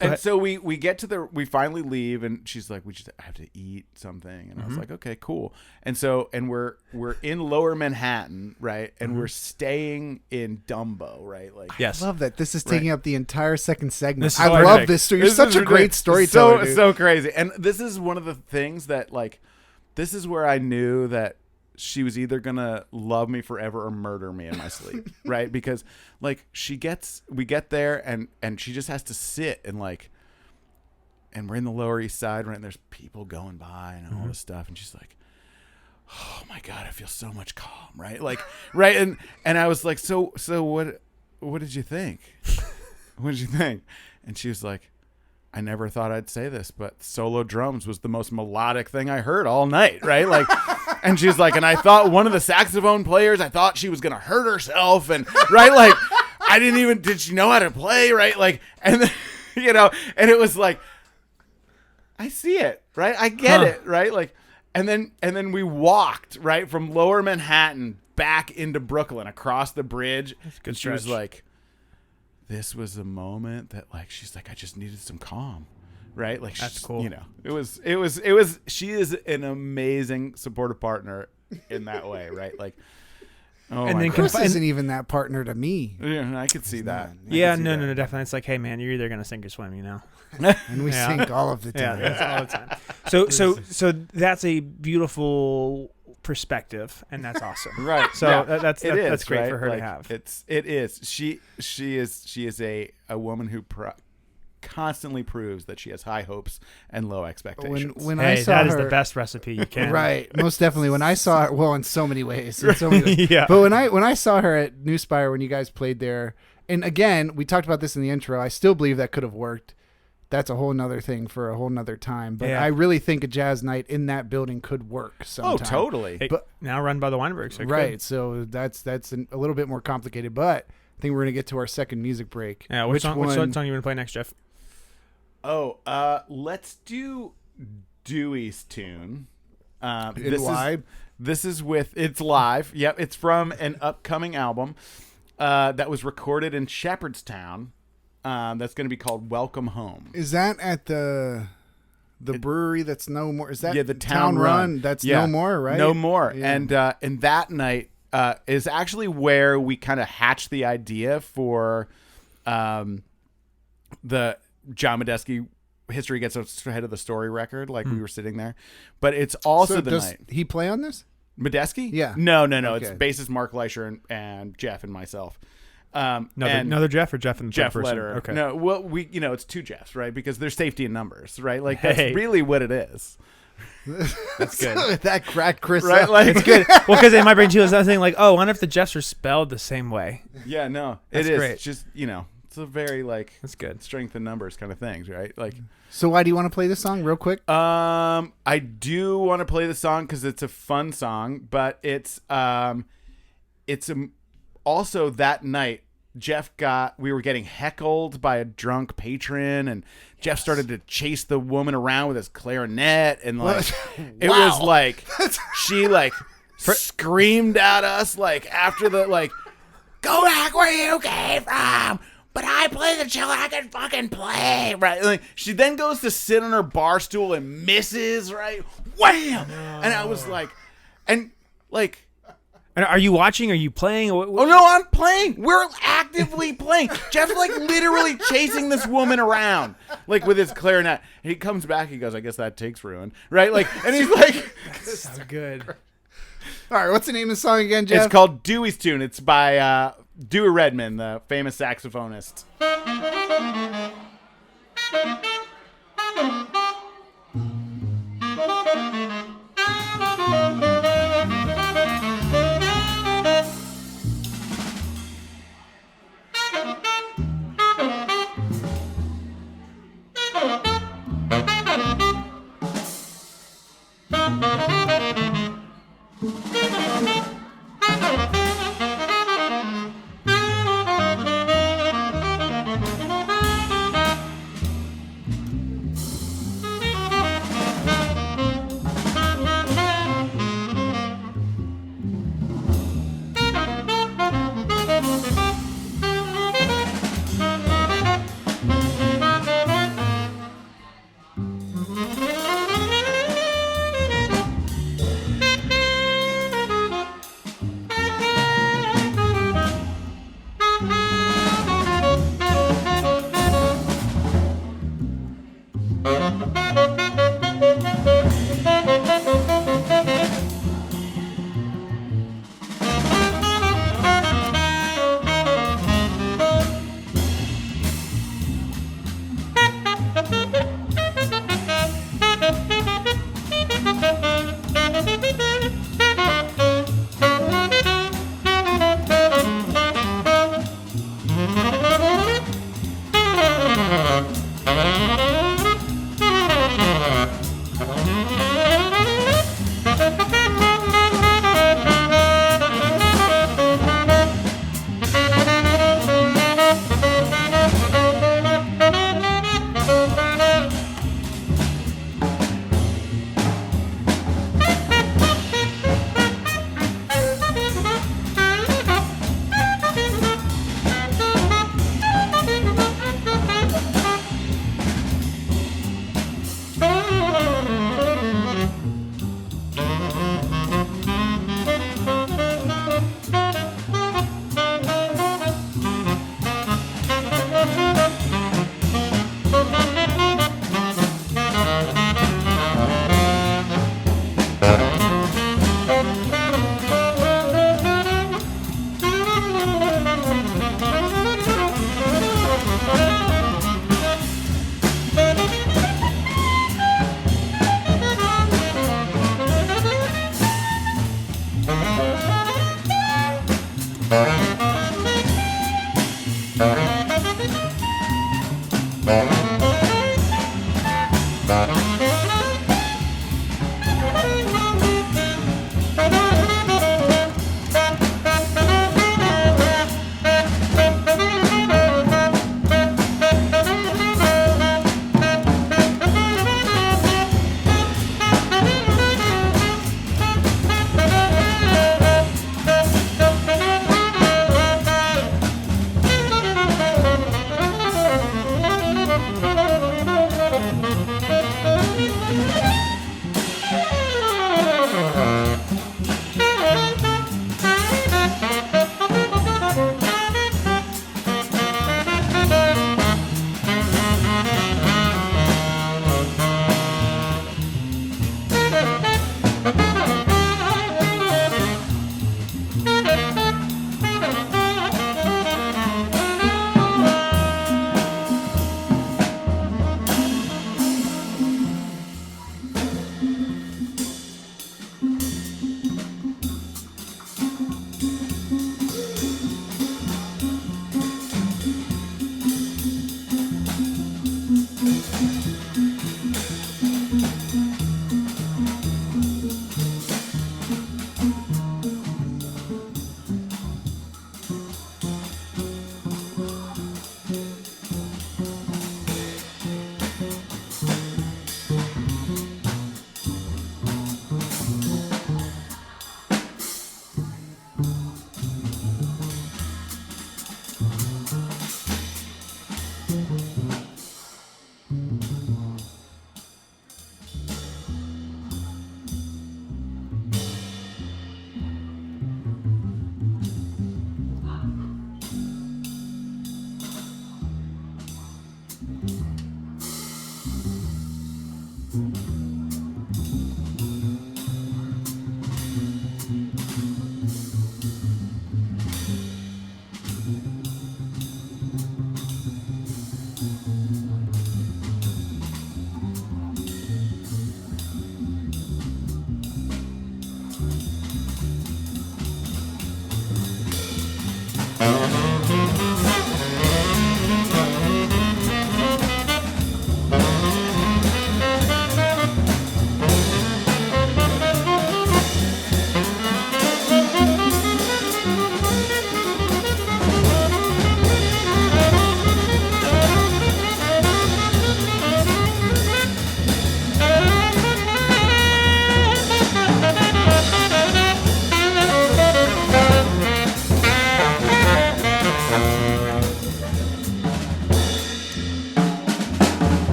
And so we we finally leave, and she's like, we just have to eat something, and I was like, okay, cool. And so we're in Lower Manhattan, right? And we're staying in Dumbo, right? Like, yes, I love that this is taking up the entire second segment. I love this story. You're such a great storyteller. So crazy. And this is one of the things that like, this is where I knew that she was either gonna love me forever or murder me in my sleep, right? Because like we get there and she just has to sit and like, and we're in the Lower East Side, right? And there's people going by and all this stuff, and she's like, oh my God, I feel so much calm, right? Like, right? And I was like, so what did you think? What did you think? And she was like, I never thought I'd say this, but solo drums was the most melodic thing I heard all night, right? Like, and she's like, and I thought one of the saxophone players, I thought she was gonna hurt herself, and right, like, did she know how to play, right? Like, and then, you know, and it was like, I see it, right? I get it, right? Like, and then we walked right from Lower Manhattan back into Brooklyn across the bridge. Good she was like, this was a moment that like, she's like, I just needed some calm, right? Like, that's cool. You know, it was. She is an amazing supportive partner in that way, right? Like, oh, and then Chris isn't even that partner to me. Yeah, I could see that. Yeah, no, definitely. It's like, hey, man, you're either gonna sink or swim, you know. And we sink all of the time. Yeah, that's all the time. So that's a beautiful perspective, and that's awesome. Right. So that's great right? for her like, to have. It is. She is a woman who constantly proves that she has high hopes and low expectations. When I saw that her, is the best recipe you can. Right, most definitely. When I saw her, well, in so many ways. Yeah. But when I saw her at New Spire when you guys played there, And again, we talked about this in the intro. I still believe that could have worked. That's a whole nother thing for a whole nother time. But I really think a jazz night in that building could work sometime. Oh, totally. But now run by the Weinbergs. So right. So that's a little bit more complicated. But I think we're going to get to our second music break. Yeah, which song you want to play next, Jeff? Oh, let's do Dewey's tune. This is it's live. Yep, it's from an upcoming album that was recorded in Shepherdstown. That's going to be called Welcome Home. Is that at the brewery that's no more? Is that the Town Run? That's no more, right? No more. Yeah. And that night is actually where we kind of hatched the idea for the John Medeski History Gets Ahead of the Story record. Like we were sitting there, but it's also the night. He play on this? Medeski? Yeah. No. Okay. It's bassist Mark Leisher and Jeff and myself. Another Jeff or Jeff and Jeff person? Lederer. Okay. No, well, it's two Jeffs, right? Because there's safety in numbers, right? Like that's really what it is. That's good. That cracked Chris right? up. Like, it's good. Well, because in my brain too, I was saying like, oh, I wonder if the Jeffs are spelled the same way. Yeah, no, That's it is. great. It's just it's a very that's good strength in numbers kind of things, right? Like. So why do you want to play this song real quick? I do want to play the song because it's a fun song, but it's also that night. We were getting heckled by a drunk patron, and Jeff started to chase the woman around with his clarinet, and like it was like she like screamed at us like after the like, go back where you came from. But I play the cello, I can fucking play, right? Like she then goes to sit on her bar stool and misses, right? Wham! No. And I was like, and are you watching? Are you playing? Oh no, I'm playing. We're actively playing. Jeff's like literally chasing this woman around, like with his clarinet. He comes back. He goes, "I guess that takes ruin, right?" Like, and he's like, "So good." All right, what's the name of the song again, Jeff? It's called Dewey's Tune. It's by Dewey Redman, the famous saxophonist.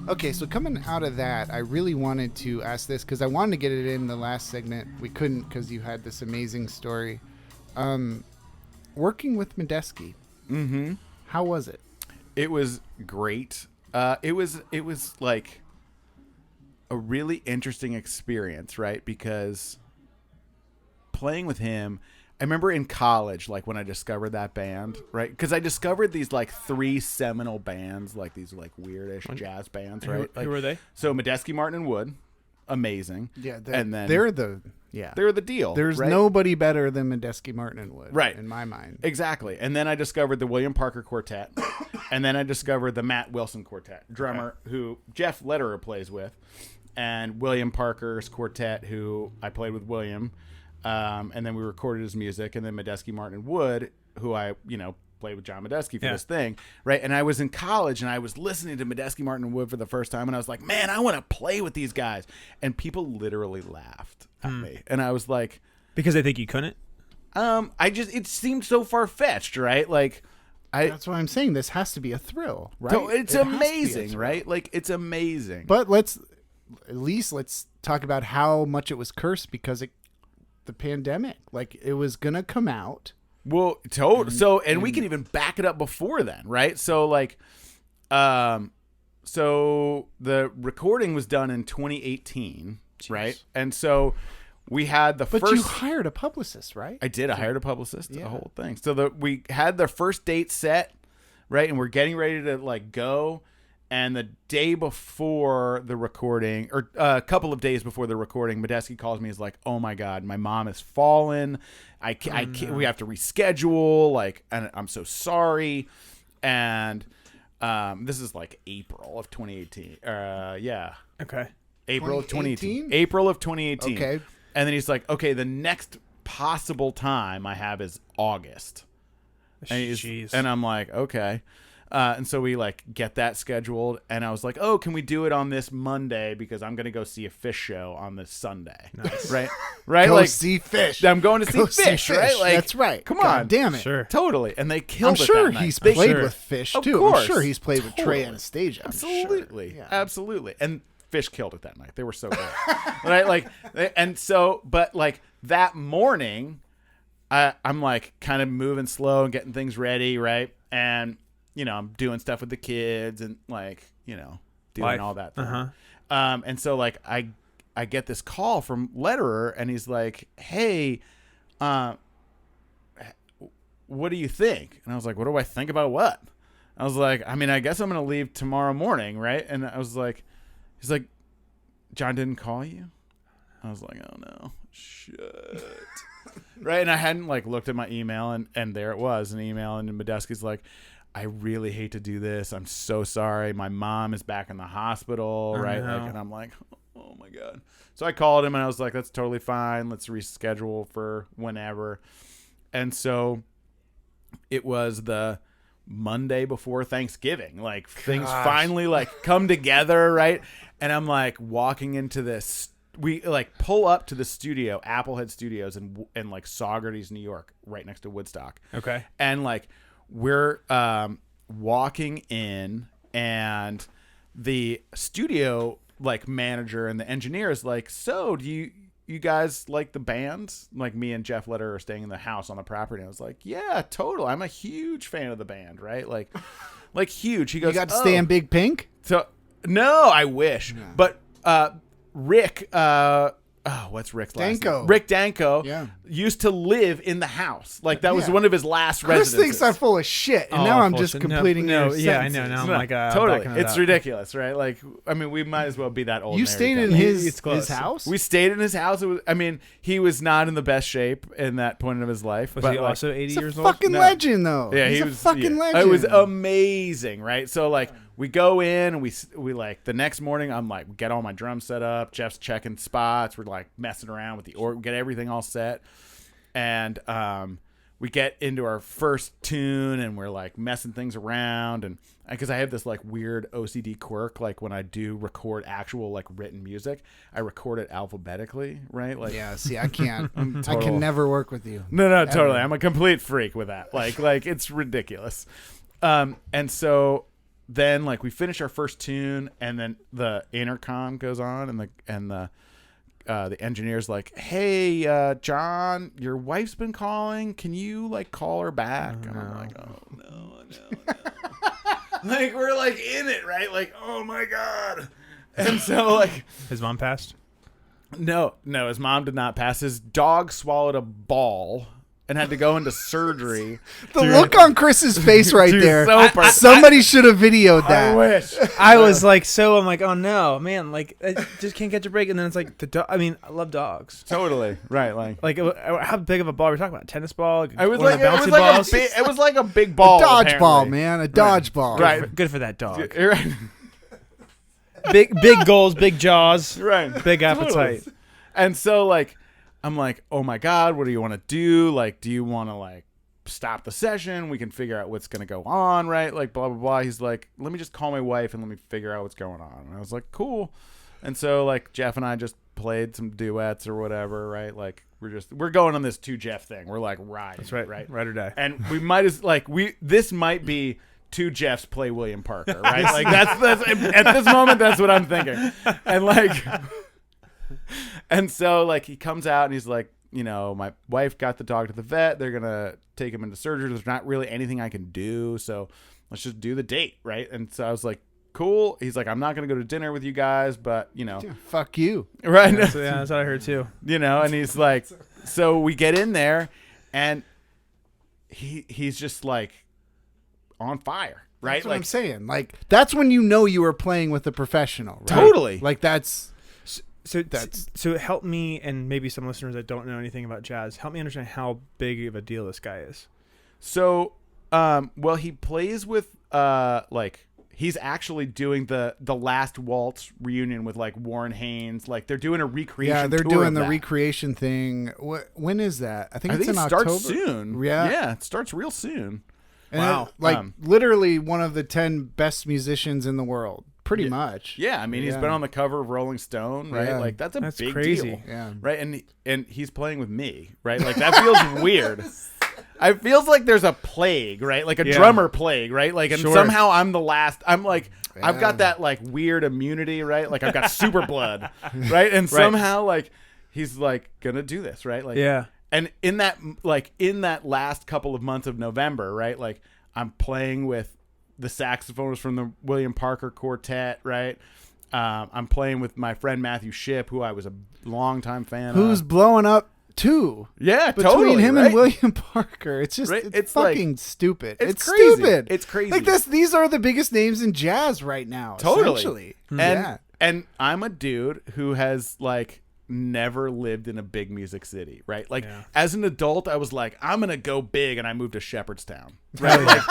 Okay, so coming out of that, I really wanted to ask this because I wanted to get it in the last segment. We couldn't because you had this amazing story. Working with Medeski. Mm-hmm. How was it? It was great. It was like a really interesting experience, right? Because playing with him, I remember in college, like when I discovered that band, right? Because I discovered these like 3 seminal bands, like these like weirdish jazz bands, right? Who were they? So Medeski, Martin, and Wood, amazing. Yeah, and then they're the deal. There's right? nobody better than Medeski, Martin, and Wood, right? In my mind, exactly. And then I discovered the William Parker Quartet, and then I discovered the Matt Wilson Quartet, drummer who Jeff Lederer plays with, and William Parker's quartet, who I played with William. And then we recorded his music, and then Medeski, Martin, and Wood, who I, played with John Medeski for this thing, right? And I was in college, and I was listening to Medeski, Martin, and Wood for the first time, and I was like, man, I want to play with these guys. And people literally laughed at me. And I was like... Because they think you couldn't? It seemed so far-fetched, right? Like... That's why I'm saying this has to be a thrill, right? So it's amazing, right? Like, it's amazing. But let's talk about how much it was cursed because the pandemic, like it was gonna come out. Well, and we can even back it up before then, right? So like, so the recording was done in 2018, right? And so we had But you hired a publicist, right? I did. I hired a publicist, the whole thing. So we had the first date set, right? And we're getting ready to like go. And the day before the recording, or a couple of days before the recording, Medeski calls me. He's like, "Oh my God, my mom has fallen. I can't. We have to reschedule. Like, and I'm so sorry." And this is like April of 2018. Yeah. Okay. April of 2018. April of 2018. Okay. And then he's like, "Okay, the next possible time I have is August." And I'm like, "Okay." And so we like get that scheduled, and I was like, "Oh, can we do it on this Monday? Because I'm gonna go see a Fish show on this Sunday." Nice. Right? Go like see Fish. I'm going to Go see Fish, right? Like that's right. Come God on, damn it. Sure. totally. And they killed I'm it sure that night. he's They- played Sure. with Fish Of too. course. I'm sure he's played with Trey Totally. Anastasia. Absolutely. Sure. Yeah. Absolutely. And Fish killed it that night. They were so good. Right? Like, and so, but like that morning, I'm like kind of moving slow and getting things ready, right? And I'm doing stuff with the kids and like, doing Life. all that. Thing. Uh-huh. And so like I get this call from Lederer, and he's like, "Hey, what do you think?" And I was like, "What do I think about what?" I was like, "I mean, I guess I'm going to leave tomorrow morning, right?" And I was like, he's like, "John didn't call you?" I was like, "Oh no, shit." Right. And I hadn't like looked at my email, and there it was, an email. And Medeski's like, "I really hate to do this. I'm so sorry. My mom is back in the hospital." Right. No. Like, and I'm like, oh my God. So I called him, and I was like, "That's totally fine. Let's reschedule for whenever." And so it was the Monday before Thanksgiving. Like things finally like come together, right? And I'm like walking into this. We like pull up to the studio, Applehead Studios, in like Saugerties, New York, right next to Woodstock. Okay. And like we're walking in, and the studio like manager and the engineer is like, so do you guys like the band? Like me and Jeff Letter are staying in the house on the property. And I was like, yeah, total. I'm a huge fan of the band, right? Like huge. He goes, You got to stay in Big Pink? So no, I wish. Yeah. But Rick, what's Rick's last name? Rick Danko used to live in the house. Like that was one of his last residences. Chris thinks I'm full of shit, and now I'm just completing your yeah, I sentences. know. Now I'm like, totally. It's ridiculous, right? Like, I mean, we might as well be that old. You stayed in his house? We stayed in his house. It was, I mean, he was not in the best shape in that point of his life. Was but he also 80 years old? Fucking legend, though. Yeah, he was a fucking legend. It was amazing, right? So like, we go in and we like the next morning. I'm like, get all my drums set up. Jeff's checking spots. We're like messing around with the get everything all set, and we get into our first tune and we're like messing things around, and because I have this like weird OCD quirk, like when I do record actual like written music, I record it alphabetically, right? Like yeah, see, I can't. I can never work with you. No, totally. I'm a complete freak with that. Like it's ridiculous. And so then like we finish our first tune, and then the intercom goes on, and the engineer's like, hey, John, your wife's been calling. Can you like call her back? And I'm like, oh no. Like we're like in it, right? Like, oh my God. And so like his mom passed? No, his mom did not pass. His dog swallowed a ball and had to go into surgery. The look on Chris's face right there. So somebody should have videoed that. I wish. I was like, I'm like, oh no, man, like I just can't catch a break. And then it's like the dog. I mean, I love dogs. Totally right. Like how big of a ball are we talking about? Tennis ball? It was like it was like a big ball. A dodgeball, man. A dodgeball. Right. Good for that dog. Right. Big goals, big jaws. Right. Big appetite. Totally. And so like, I'm like, oh my God, what do you want to do? Like, do you want to like stop the session? We can figure out what's going to go on, right? Like, blah, blah, blah. He's like, let me just call my wife and let me figure out what's going on. And I was like, cool. And so like Jeff and I just played some duets or whatever, right? Like we're going on this 2 Jeff thing. We're like riding. That's right. Right. Ride or die. And we might as like, this might be 2 Jeffs play William Parker, right? Like that's at this moment, that's what I'm thinking. And like, and so like he comes out and he's like, you know, my wife got the dog to the vet. They're going to take him into surgery. There's not really anything I can do. So let's just do the date. Right. And so I was like, cool. He's like, I'm not going to go to dinner with you guys, but you know, dude, fuck you. Right. Yeah, that's what I heard too. You know, and he's like, so we get in there and he's just like on fire. Right. That's what like I'm saying. Like, that's when you know you were playing with a professional. Right? Totally. Like that's. So help me, and maybe some listeners that don't know anything about jazz, help me understand how big of a deal this guy is. So, well, he plays with like he's actually doing the Last Waltz reunion with like Warren Haynes. Like they're doing a recreation. Yeah, they're tour doing of the that. recreation thing. When is that? I think it's in it October. starts soon. Yeah, it starts real soon. And wow, literally one of the 10 best musicians in the world. Pretty much. Yeah, I mean, he's been on the cover of Rolling Stone, right? Yeah. Like that's big crazy. deal. Yeah. Right, and he's playing with me, right? Like that feels weird. It feels like there's a plague, right? Like a drummer plague, right? Like, and somehow I'm the last. I'm like, I've got that like weird immunity, right? Like I've got super blood, right? And somehow like he's like gonna do this, right? Like, yeah. And in that last couple of months of November, right? Like I'm playing with the saxophonist from the William Parker Quartet, right? I'm playing with my friend Matthew Shipp, who I was a longtime fan Who's of. blowing up too. Yeah, between totally, him right? and William Parker. It's just it's fucking like, stupid. It's crazy. Stupid. It's crazy. Like these are the biggest names in jazz right now. Totally. Essentially. And I'm a dude who has like never lived in a big music city, right? Like as an adult, I was like, I'm gonna go big, and I moved to Shepherdstown, right?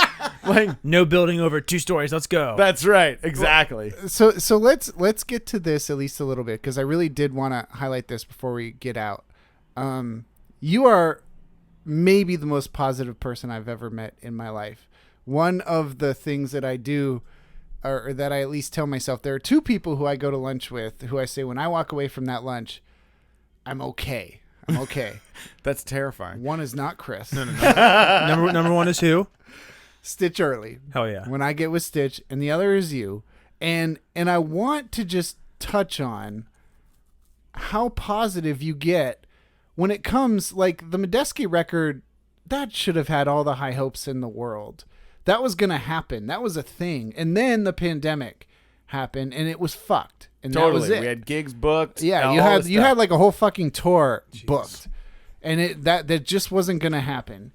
like no building over 2 stories. Let's go. That's right, exactly. So let's get to this at least a little bit, because I really did want to highlight this before we get out. You are maybe the most positive person I've ever met in my life. One of the things that I do, or that I at least tell myself, there are two people who I go to lunch with who I say when I walk away from that lunch, I'm okay. I'm okay. That's terrifying. One is not Chris. No. number one is who? Stitch Early. Hell yeah. When I get with Stitch, and the other is you. And I want to just touch on how positive you get when it comes, like the Medeski record, that should have had all the high hopes in the world. That was going to happen. That was a thing. And then the pandemic happened and it was fucked. And totally. That was it. We had gigs booked. Yeah, you had like a whole fucking tour booked. And that just wasn't going to happen.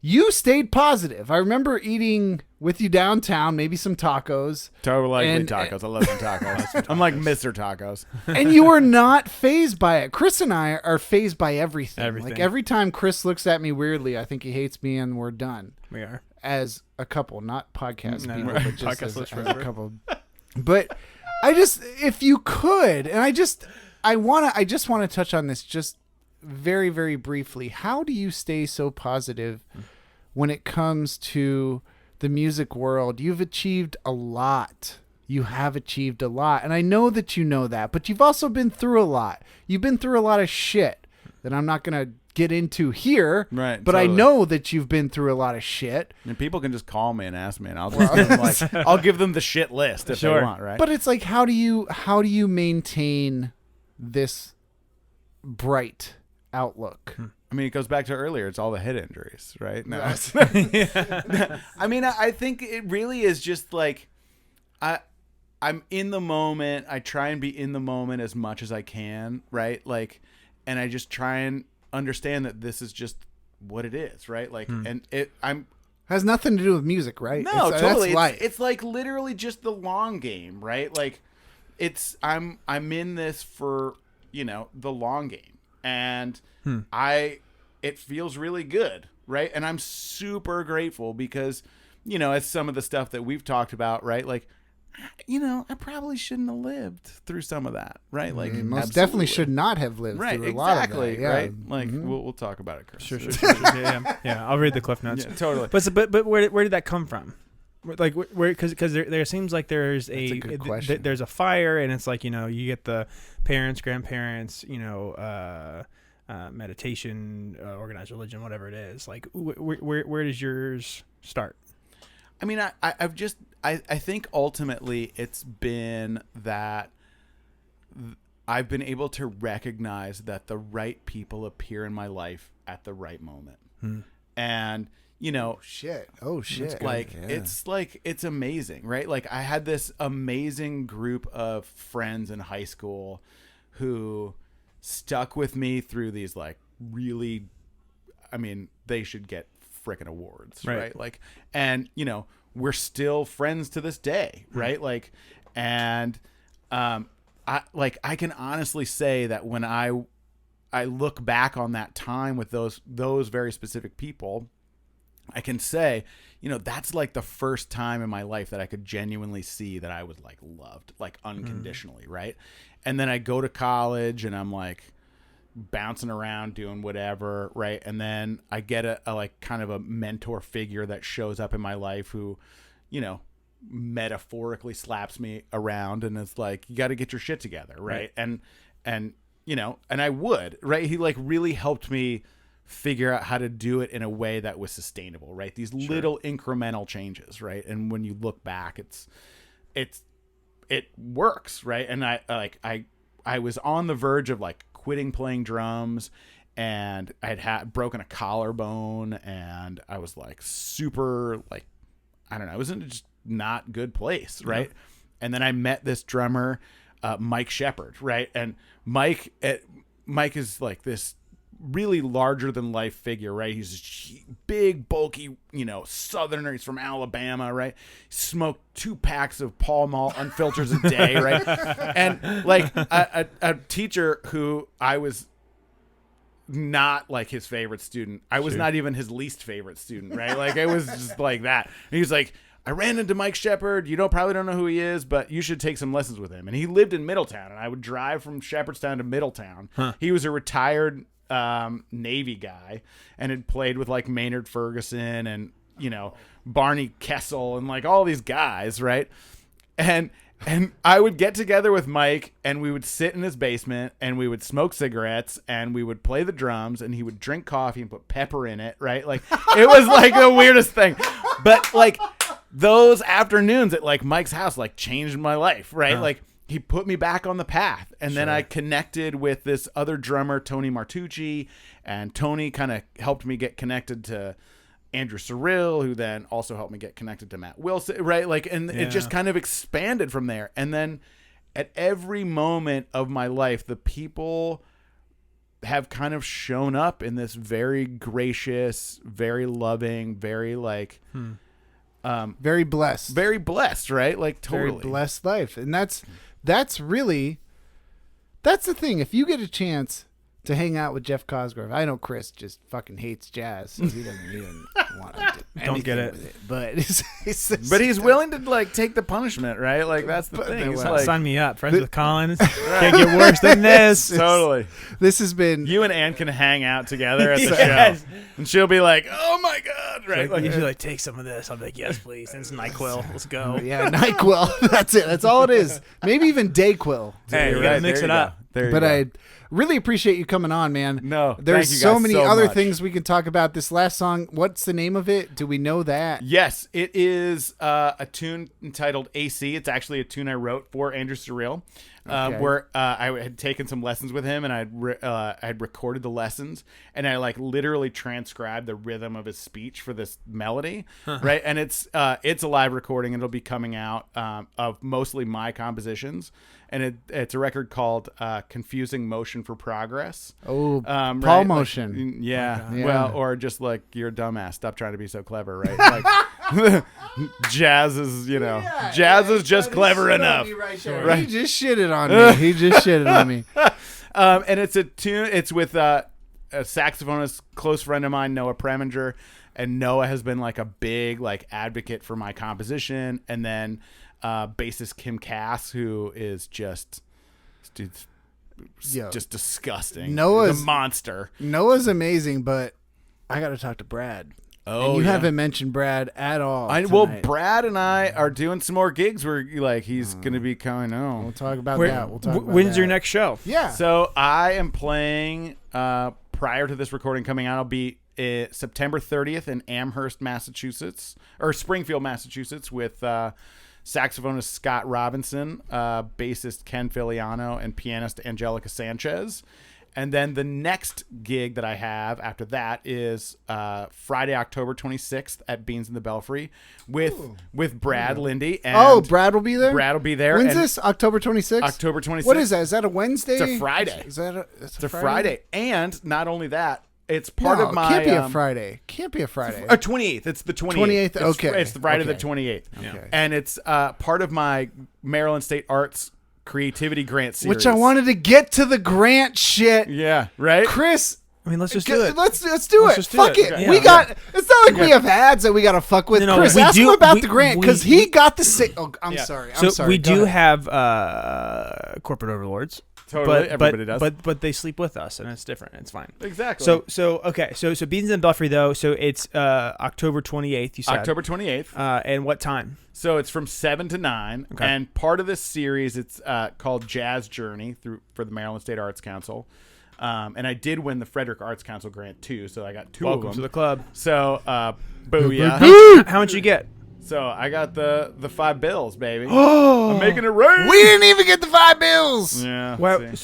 You stayed positive. I remember eating with you downtown, maybe some tacos. Totally tacos. I love some tacos. I'm like Mr. Tacos. And you were not fazed by it. Chris and I are fazed by everything. Like every time Chris looks at me weirdly, I think he hates me and we're done. We are. As a couple, not podcast people, right. but just Podcast as a couple. But if you could, and I just want to touch on this just very, very briefly. How do you stay so positive when it comes to the music world? You've achieved a lot. You have achieved a lot. And I know that you know that, but you've also been through a lot. You've been through a lot of shit that I'm not going to get into here. Right. But totally. I know that you've been through a lot of shit. And people can just call me and ask me, and I'll just give them I'll give them the shit list if they want, right? But it's like, how do you maintain this bright outlook? I mean, it goes back to earlier. It's all the head injuries, right? No. Yeah. I mean, I think it really is just like I'm in the moment. I try and be in the moment as much as I can, right? Like, and I just try and understand that this is just what it is, right? Like, and has nothing to do with music, right? No, totally. That's it's like literally just the long game, right? Like, I'm in this for the long game. And it feels really good, right? And I'm super grateful because, as some of the stuff that we've talked about, right? Like, I probably shouldn't have lived through some of that, right? Like, most definitely should not have lived through a lot of that. Yeah. Right? Like, we'll talk about it, Chris. Sure. Yeah. I'll read the Cliff Notes. Yeah, totally. But where did that come from? Like where because there seems like there's a good question. There's a fire and it's like you get the parents, grandparents, meditation, organized religion, whatever it is. Like where does yours start? I mean, I think ultimately it's been that I've been able to recognize that the right people appear in my life at the right moment, and. Oh shit! Like it's amazing, right? Like I had this amazing group of friends in high school who stuck with me through these like really, I mean, they should get frickin' awards, right? Like, and we're still friends to this day, right? Like, and I can honestly say that when I look back on that time with those very specific people. I can say, that's like the first time in my life that I could genuinely see that I was like loved, like unconditionally, right? And then I go to college and I'm like bouncing around doing whatever, right? And then I get a like kind of a mentor figure that shows up in my life who, metaphorically slaps me around and is like, you got to get your shit together, right? And and I would, right? He like really helped me figure out how to do it in a way that was sustainable, right? These little incremental changes, right? And when you look back, it works, right? And I was on the verge of like quitting playing drums, and I had broken a collarbone, and I was like super like, I don't know, I was in a just not good place, right? Yeah. And then I met this drummer, Mike Shepard, right? And Mike is like this really larger than life figure, right? He's a big, bulky, Southerner. He's from Alabama, right? Smoked 2 packs of Pall Mall unfilters a day, right? And like a teacher who I was not like his favorite student. I was not even his least favorite student, right? Like it was just like that. And he was like, I ran into Mike Shepard. You probably don't know who he is, but you should take some lessons with him. And he lived in Middletown, and I would drive from Shepherdstown to Middletown. He was a retired Navy guy and had played with like Maynard Ferguson and, you know, Barney Kessel and like all these guys, right? And I would get together with Mike and we would sit in his basement and we would smoke cigarettes and we would play the drums and he would drink coffee and put pepper in it, right? Like it was like the weirdest thing. But like those afternoons at like Mike's house like changed my life, right? Like he put me back on the path. And then I connected with this other drummer, Tony Martucci, and Tony kind of helped me get connected to Andrew Cyril, who then also helped me get connected to Matt Wilson, right? Like, and it just kind of expanded from there. And then at every moment of my life, the people have kind of shown up in this very gracious, very loving, very like, very blessed, right? Like totally very blessed life. And that's the thing. If you get a chance to hang out with Jeff Cosgrove, I know Chris just fucking hates jazz, so he doesn't even want to do Don't get it. with it. But but he's willing to like take the punishment, right? Like that's the thing. It's like, Sign me up. Friends with Collins. Can't get worse than this. totally. This has been You and Ann can hang out together at the Yes. show, and she'll be like, "Oh my god!" Right? Like, usually like, take some of this. I'm like, yes, please. And it's NyQuil. Let's go. yeah, NyQuil. That's it. That's all it is. Maybe even Dayquil. Hey, You gotta mix it up. But I really appreciate you coming on, man. No, there's thank you so guys many so other much. things we can talk about. This last song, what's the name of it? Do we know that? Yes, it is a tune entitled AC. It's actually a tune I wrote for Andrew Cyril, where I had taken some lessons with him, and I'd recorded the lessons, and I like literally transcribed the rhythm of his speech for this melody, right? And it's a live recording. It'll be coming out of mostly my compositions, and it's a record called "Confusing Motion for Progress." Oh, Paul Paul Motion. Like, yeah. Yeah. Well, or just like you're a dumbass. Stop trying to be so clever, right? Like jazz is, jazz is just clever enough. Right. He just shitted on me. And it's a tune. It's with a saxophonist, close friend of mine, Noah Preminger, and Noah has been like a big like advocate for my composition. And then bassist Kim Cass, who is just disgusting. Noah's a monster. Noah's amazing, but I got to talk to Brad. Oh, and you haven't mentioned Brad at all. Well, Brad and I are doing some more gigs where like he's going to be coming on. We'll talk about that. When's your next show? Yeah. So I am playing prior to this recording coming out. I'll be September 30th in Amherst, Massachusetts, or Springfield, Massachusetts, with saxophonist Scott Robinson, bassist Ken Filiano, and pianist Angelica Sanchez. And then the next gig that I have after that is Friday, October 26th at Beans in the Belfry with Brad Lindy. And Brad will be there? Brad will be there. When's this? October 26th? October 26th. What is that? Is that a Wednesday? It's a Friday. It's a Friday. And not only that, it's part of my... Can't be a Friday. Can't be a Friday. 28th. It's the 28th. 28th, okay. It's the Friday the Okay. 28th. Okay. And it's part of my Maryland State Arts Creativity Grant Series. Which I wanted to get to the grant shit. Yeah, right? Chris... I mean, let's just do it. Let's do Let's it. just do Fuck it. it. Yeah. We got. It's not like we have ads that we got to fuck with. No, Chris, we ask do- him about we- the grant we- because he got the. Oh, I'm Yeah. sorry. So I'm sorry. we Go do ahead. have corporate overlords. Totally, but, everybody does. But they sleep with us, and it's different. It's fine. Exactly. So Beans in the Belfry though. So it's October 28th. You said October 28th. and what time? So it's from 7 to 9. Okay. And part of this series, it's called Jazz Journey for the Maryland State Arts Council. And I did win the Frederick Arts Council grant too, so I got two Welcome of to them. the club. So, booyah. How much you get? So I got the $5, baby. I'm making it rain. We didn't even get the $5. Yeah. Well, see.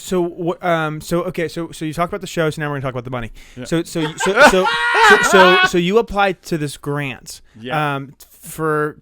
so you talked about the show, so now we're gonna talk about the money. Yeah. So you applied to this grant. Yeah. For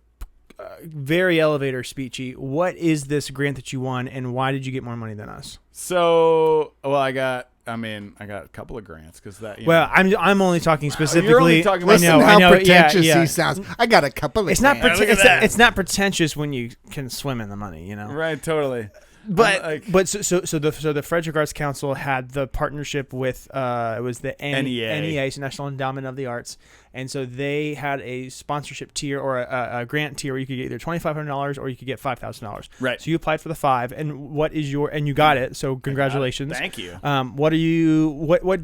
very elevator speechy. What is this grant that you won, and why did you get more money than us? So, well, I got a couple of grants because that. I'm only talking specifically. You're only talking about- Listen I know, how pretentious yeah. he sounds. I got a couple of. It's not. look at that. It's not pretentious when you can swim in the money. You know. Right, totally. the Frederick Arts Council had the partnership with it was the NEA, so National Endowment of the Arts, and so they had a sponsorship tier or a grant tier where you could get either $2,500 or you could get $5,000. Right. So you applied for the 5, and you got it. So congratulations. Thank you. What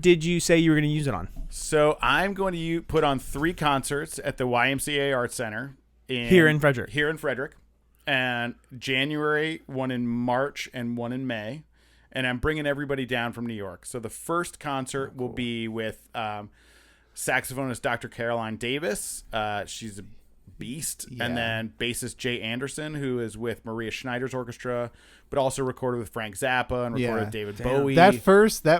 did you say you were going to use it on? So I'm going to put on 3 concerts at the YMCA Arts Center here in Frederick. And January, one in March, and one in May. And I'm bringing everybody down from New York. So the first concert will be with saxophonist Dr. Caroline Davis. She's a beast. Yeah. And then bassist Jay Anderson, who is with Maria Schneider's orchestra, but also recorded with Frank Zappa and recorded with David Bowie. That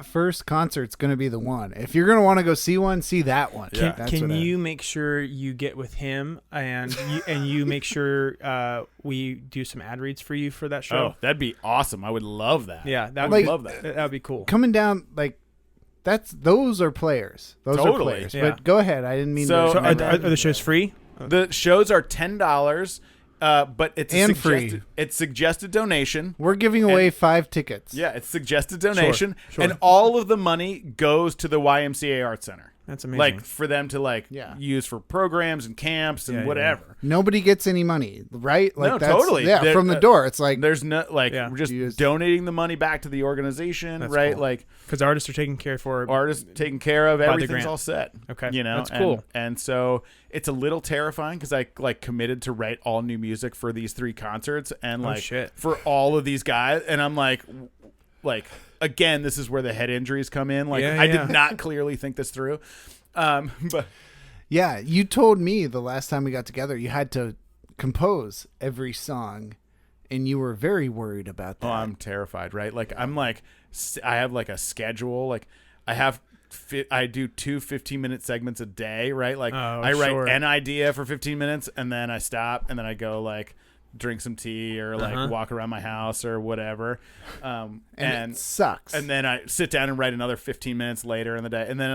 first concert's going to be the one. If you're going to want to go see one, see that one. Can you make sure you get with him and you make sure we do some ad reads for you for that show? Oh, that'd be awesome. I would love that. Yeah, I would love that. That would be cool. Coming down, those are players. Those are players. Yeah. But go ahead. I didn't mean to. So are the shows free? The shows are $10, but it's free. It's suggested donation. We're giving away 5 tickets. Yeah, it's suggested donation, sure. And all of the money goes to the YMCA Arts Center. That's amazing. For them to use for programs and camps and whatever. Yeah. Nobody gets any money, right? No, totally. Yeah, from the door. It's like there's no we're just donating the money back to the organization, that's right? Cool. Because artists are taken care of. Everything's all set. Okay, that's cool. And so it's a little terrifying because I committed to write all new music for these 3 concerts and for all of these guys, and I'm like. Again, this is where the head injuries come in. I did not clearly think this through. But yeah, you told me the last time we got together, you had to compose every song, and you were very worried about that. Oh, I'm terrified, right? I have a schedule. I do 2 15-minute segments a day, right? I write an idea for 15 minutes, and then I stop, and then I go drink some tea or walk around my house or whatever. And it sucks. And then I sit down and write another 15 minutes later in the day. And then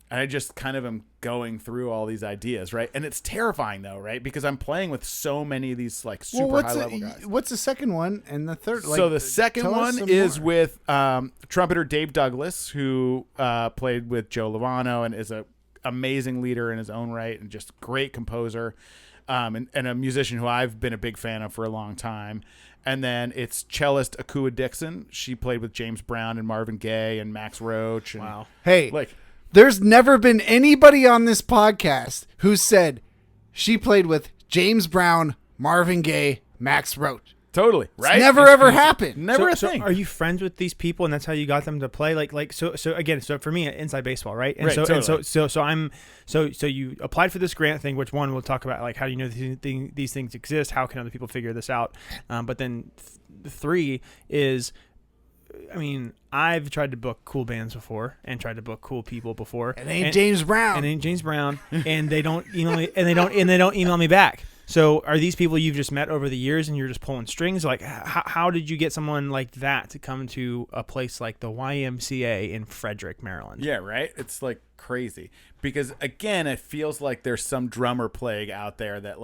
I just kind of am going through all these ideas, right? And it's terrifying though, right? Because I'm playing with so many of these super high level guys. What's the second one and the third? So the second one is with trumpeter Dave Douglas, who played with Joe Lovano and is a amazing leader in his own right and just great composer. And a musician who I've been a big fan of for a long time. And then it's cellist Akua Dixon. She played with James Brown and Marvin Gaye and Max Roach. And wow. Hey, there's never been anybody on this podcast who said she played with James Brown, Marvin Gaye, Max Roach. Totally. Right? It's never ever happened. Never a thing. So are you friends with these people and that's how you got them to play? So for me, inside baseball, right? And so you applied for this grant thing, which one we'll talk about, how do you know these things exist? How can other people figure this out? But then 3 is, I've tried to book cool bands before and tried to book cool people before. It ain't James Brown. And they don't email me and they don't email me back. So are these people you've just met over the years and you're just pulling strings? How did you get someone like that to come to a place like the YMCA in Frederick, Maryland? Yeah, right? It's crazy. Because again, it feels like there's some drummer plague out there that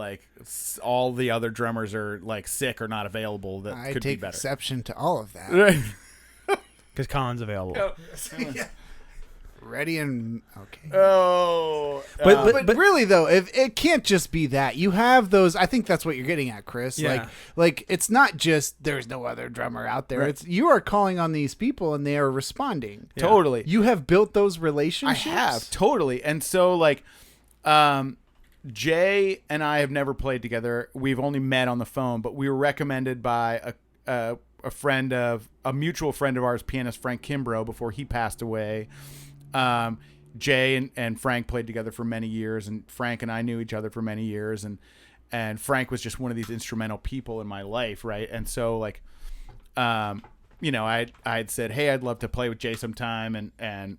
all the other drummers are sick or not available that could be better. I take exception to all of that. Right. Because Colin's available. Yeah. Ready and okay. Oh, but really though, if it can't just be that you have those. I think that's what you're getting at, Chris. Yeah. It's not just there's no other drummer out there. Right. It's you are calling on these people and they are responding. Yeah. Totally. You have built those relationships. I have totally, and so Jay and I have never played together. We've only met on the phone, but we were recommended by a mutual friend of ours, pianist Frank Kimbrough, before he passed away. Jay and Frank played together for many years, and Frank and I knew each other for many years, and Frank was just one of these instrumental people in my life, right? And so I'd said, hey, I'd love to play with Jay sometime, and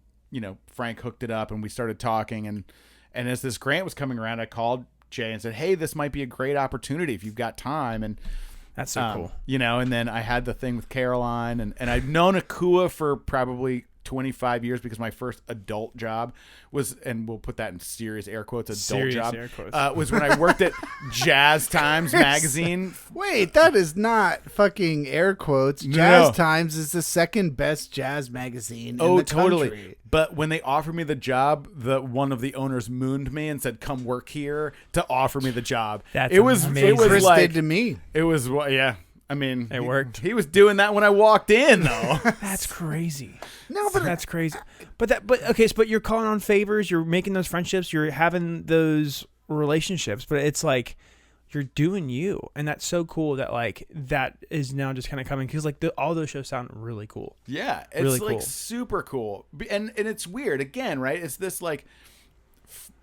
Frank hooked it up, and we started talking, and as this grant was coming around, I called Jay and said, hey, this might be a great opportunity if you've got time, and that's so cool. And then I had the thing with Caroline, and I'd known Akua for probably 25 years because my first adult job was, and we'll put that in serious air quotes, adult Serious job, air quotes. Was when I worked at Jazz Times magazine. Wait, that is not fucking air quotes. Jazz Times is the second best jazz magazine in the totally. country. But when they offered me the job, one of the owners mooned me and said, "Come work here," to offer me the job. That's it was amazing. Chris like did to me. it was yeah. I mean, It worked. He was doing that when I walked in, though. That's crazy. No, but That's crazy. But you're calling on favors. You're making those friendships. You're having those relationships. But it's like you're doing you, and that's so cool that like that is now just kind of coming because like all those shows sound really cool. Yeah, it's really like cool. super cool, and it's weird again, right? It's this like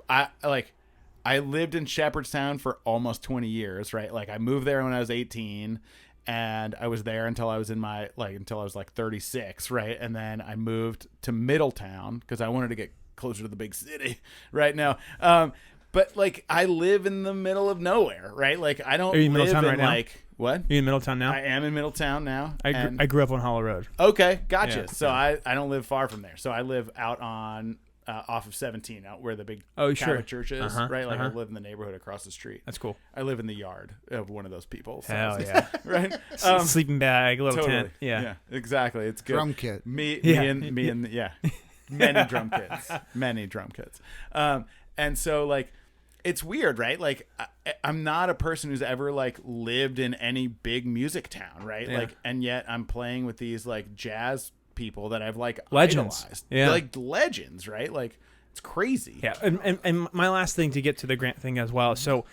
I lived in Shepherdstown for almost 20 years, right? Like I moved there when I was 18. And I was there until I was until I was like 36, right? And then I moved to Middletown because I wanted to get closer to the big city right now. But like I live in the middle of nowhere, right? Like I don't Are you in live Middletown in right now? like what? Are you in Middletown now? I am in Middletown now. I grew up on Hollow Road. Okay, gotcha. Yeah. So I don't live far from there. So I live out on off of 17, out where the big Catholic church is, right? Like I live in the neighborhood across the street. That's cool. I live in the yard of one of those people. So Hell yeah. right? Sleeping bag, little Totally. tent. Yeah. Exactly. It's good. Drum kit. Me Yeah. and many drum kits. And so like, it's weird, right? Like I'm not a person who's ever like lived in any big music town, right? Yeah. Like, and yet I'm playing with these like jazz people that I've like Legends. idolized. Yeah. Like legends, right? Like it's crazy. Yeah, and my last thing to get to the grant thing as well. So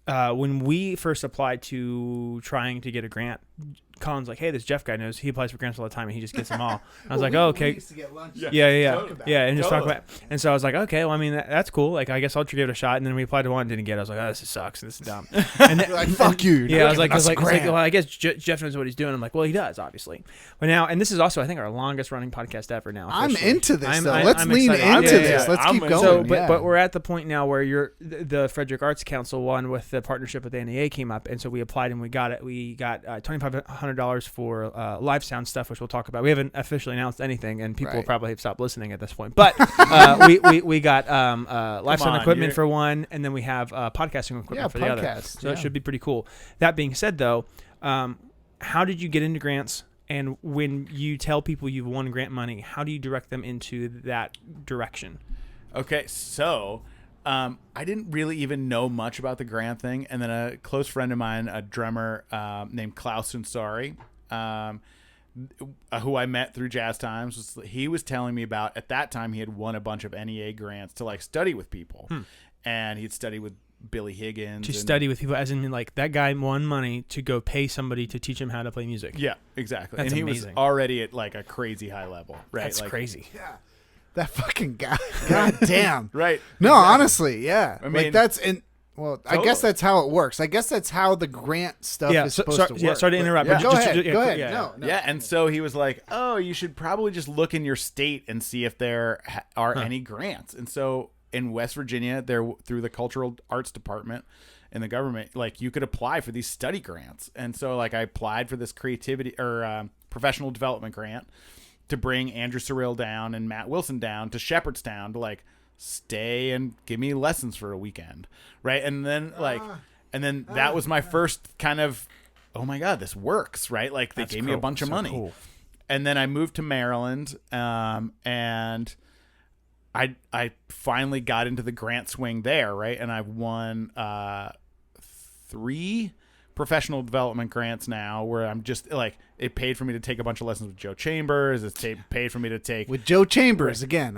when we first applied to trying to get a grant, Colin's like, "Hey, this Jeff guy knows he applies for grants all the time, and he just gets them all." And I was like, "Oh, okay." We used to get lunch. Yeah, and just talk Totally. about. And so I was like, "Okay, well, I mean, that's cool. Like, I guess I'll give it a shot." And then we applied to one, and didn't get it. I was like, "Oh, this sucks. This is dumb." And then, Like, fuck you. Yeah, I was like, That's well, I guess Jeff knows what he's doing. I'm like, well, he does, obviously. But now, and this is also, I think, our longest running podcast ever now. I'm officially. into this, though. I'm Let's lean excited. into Yeah, this. yeah. Let's keep I'm going. So, yeah. but we're at the point now where the Frederick Arts Council one with the partnership with the NEA came up, and so we applied and we got it. We got $2,500 for live sound stuff, which we'll talk about. We haven't officially announced anything, and people will Right. probably have stopped listening at this point. But we got live sound on, equipment you're- for one, and then we have podcasting equipment for the other. podcast, So it should be pretty cool. That being said, though, how did you get into grants? And when you tell people you've won grant money, how do you direct them into that direction? Okay, so I didn't really even know much about the grant thing, and then a close friend of mine, a drummer named Klaus Sunsari, who I met through Jazz Times, he was telling me about, at that time he had won a bunch of NEA grants to like study with people, and he'd study with Billy Higgins. To study with people, as in like that guy won money to go pay somebody to teach him how to play music. Yeah, exactly. That's and he amazing. was already at like a crazy high level, right? That's like, crazy. Yeah. That fucking guy. God damn. Right. No, Exactly. honestly, yeah. I mean, like that's in. Well, I guess that's how it works. I guess that's how the grant stuff is supposed to work. Yeah, sorry to interrupt. yeah. But Go ahead. yeah, Go ahead. yeah. No. Yeah, and so he was like, "Oh, you should probably just look in your state and see if there are any grants." And so in West Virginia, there through the Cultural Arts Department in the government, like you could apply for these study grants. And so like I applied for this creativity or professional development grant to bring Andrew Cyril down and Matt Wilson down to Shepherdstown to like stay and give me lessons for a weekend, right? And then that was my first kind of, oh my god, this works, right? Like they gave me a bunch of money. Cool. And then I moved to Maryland, and I finally got into the grant swing there, right? And I've won 3 professional development grants now, where I'm just like, it paid for me to take a bunch of lessons with Joe Chambers. It's paid for me to take With Joe Chambers again.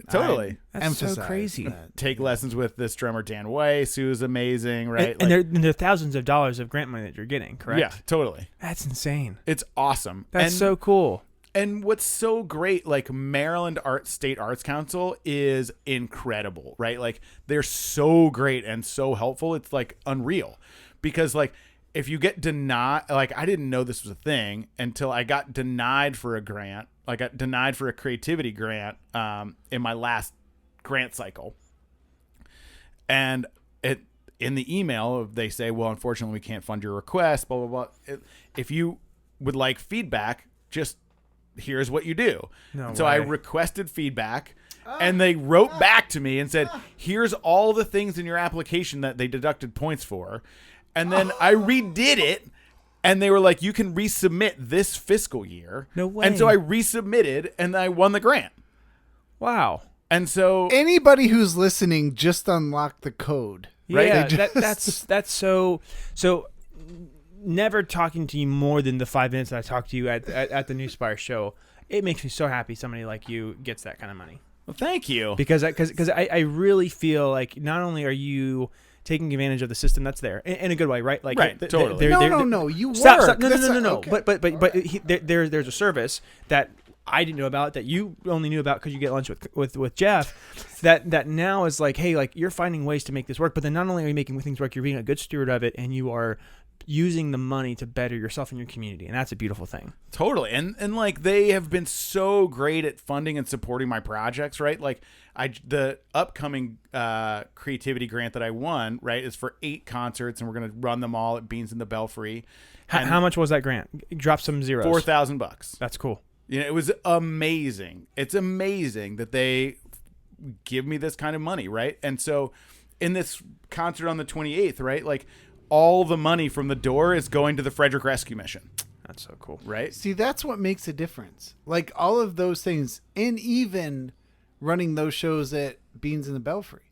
totally. That's so emphasize crazy. that. Take lessons with this drummer Dan Weiss, who's amazing, right? And there are thousands of dollars of grant money that you're getting, correct? yeah, totally. That's insane. It's awesome. That's so cool. And what's so great, like Maryland State Arts Council is incredible, right? Like they're so great and so helpful. It's like unreal, because like if you get denied, like I didn't know this was a thing until I got denied for a grant. I got denied for a creativity grant in my last grant cycle, and in the email they say, well, unfortunately we can't fund your request, blah blah blah. If you would like feedback, just here's what you do. No So I way. requested feedback, and they wrote back to me and said, here's all the things in your application that they deducted points for. And then I redid it, and they were like, you can resubmit this fiscal year. No way. And so I resubmitted, and I won the grant. Wow. And so Anybody who's listening, just unlock the code. Right? Yeah, They just- that's so. Never talking to you more than the 5 minutes that I talked to you at the Newspire show. It makes me so happy somebody like you gets that kind of money. well, thank you. Because I really feel like not only are you taking advantage of the system that's there in a good way, right? Like Right, totally. No. You Stop, work. stop. No. Okay. But there's a service that I didn't know about that you only knew about because you get lunch with Jeff. That now is like, hey, like you're finding ways to make this work. But then not only are you making things work, you're being a good steward of it, and you are using the money to better yourself and your community, and that's a beautiful thing. Totally. And like they have been so great at funding and supporting my projects, right? Like the upcoming creativity grant that I won, right, is for 8 concerts, and we're going to run them all at Beans in the Belfry. How much was that grant? Drop some zeros. $4,000. That's cool. You know, it was amazing. It's amazing that they give me this kind of money, right? And so in this concert on the 28th, right, like all the money from the door is going to the Frederick Rescue Mission. That's so cool. Right? See, that's what makes a difference. Like all of those things, and even running those shows at Beans in the Belfry.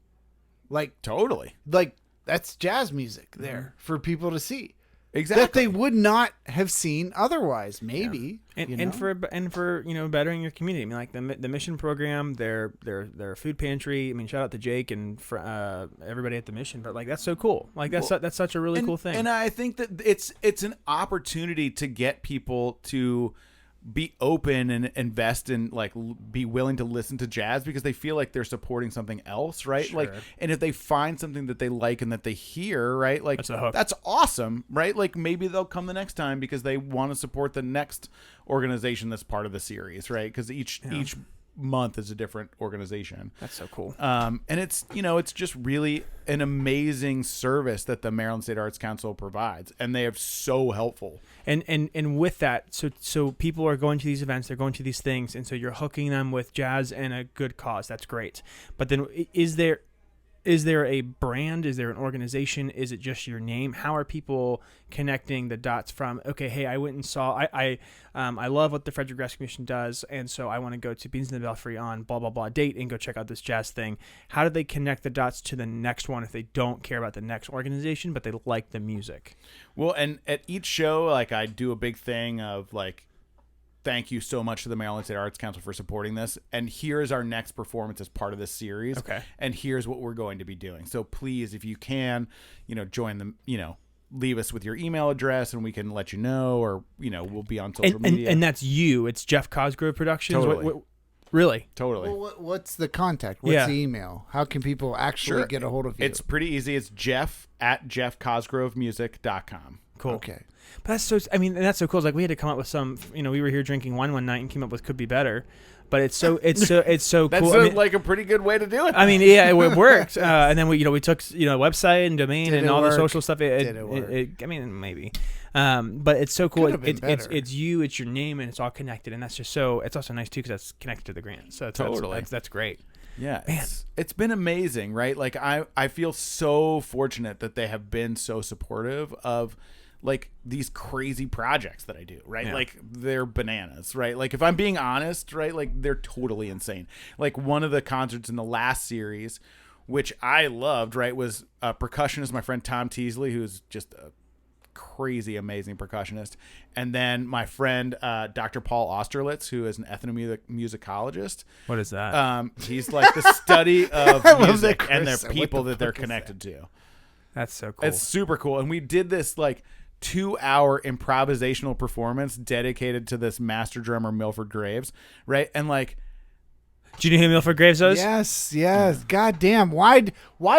Like Totally. that's jazz music there for people to see. Exactly. That they would not have seen otherwise, maybe. And, you know? and for bettering your community. I mean, like the mission program, their food pantry. I mean, shout out to Jake and everybody at the mission. But like that's so cool. Like that's such a really cool thing. And I think that it's an opportunity to get people to be open and invest in like be willing to listen to jazz because they feel like they're supporting something else, right? Sure. Like, and if they find something that they like and that they hear, right? Like That's a hook. that's awesome, right? Like maybe they'll come the next time because they want to support the next organization that's part of the series, right? Because each month is a different organization. That's so cool. And it's it's just really an amazing service that the Maryland State Arts Council provides, and they are so helpful. And with that, so people are going to these events, they're going to these things, and so you're hooking them with jazz and a good cause. That's great. But then is there a brand? Is there an organization? Is it just your name? How are people connecting the dots from, okay, hey, I went and saw, I love what the Frederick Rescue Mission does, and so I want to go to Beans in the Belfry on blah, blah, blah date and go check out this jazz thing. How do they connect the dots to the next one if they don't care about the next organization, but they like the music? Well, and at each show, like I do a big thing of like, thank you so much to the Maryland State Arts Council for supporting this. And here's our next performance as part of this series. Okay. And here's what we're going to be doing. So please, if you can, join them, leave us with your email address and we can let you know, or, we'll be on social media. And that's you. It's Jeff Cosgrove Productions. Totally. Really? Totally. Well, what's the contact? What's the email? How can people actually get a hold of you? It's pretty easy. It's jeff@jeffcosgrovemusic.com. Cool. Okay. But that's so, and that's so cool. It's like we had to come up with some, we were here drinking wine one night and came up with Could Be Better. But it's so cool. That's like a pretty good way to do it. I mean, yeah, it worked. And then we took, website and domain Did and it all work? the social stuff. Did it work? I mean, maybe. But it's so cool. Could have been better. It's you, it's your name, and it's all connected. And that's just it's also nice too because that's connected to the grant. So Totally. that's great. Yeah, Man. it's been amazing, right? Like I feel so fortunate that they have been so supportive of like these crazy projects that I do, right? Yeah. Like they're bananas, right? Like if I'm being honest, right? Like they're totally insane. Like one of the concerts in the last series, which I loved, right, was a percussionist, my friend Tom Teasley, who's just a crazy amazing percussionist, and then my friend Dr. Paul Austerlitz, who is an ethnomusicologist. What is that? He's like the study of love music that, and their Chris. What people the that they're fuck is connected to. That's so cool. It's super cool. And we did this like 2-hour improvisational performance dedicated to this master drummer Milford Graves, right? And like, do you know who Milford Graves is? Yes. God damn. Why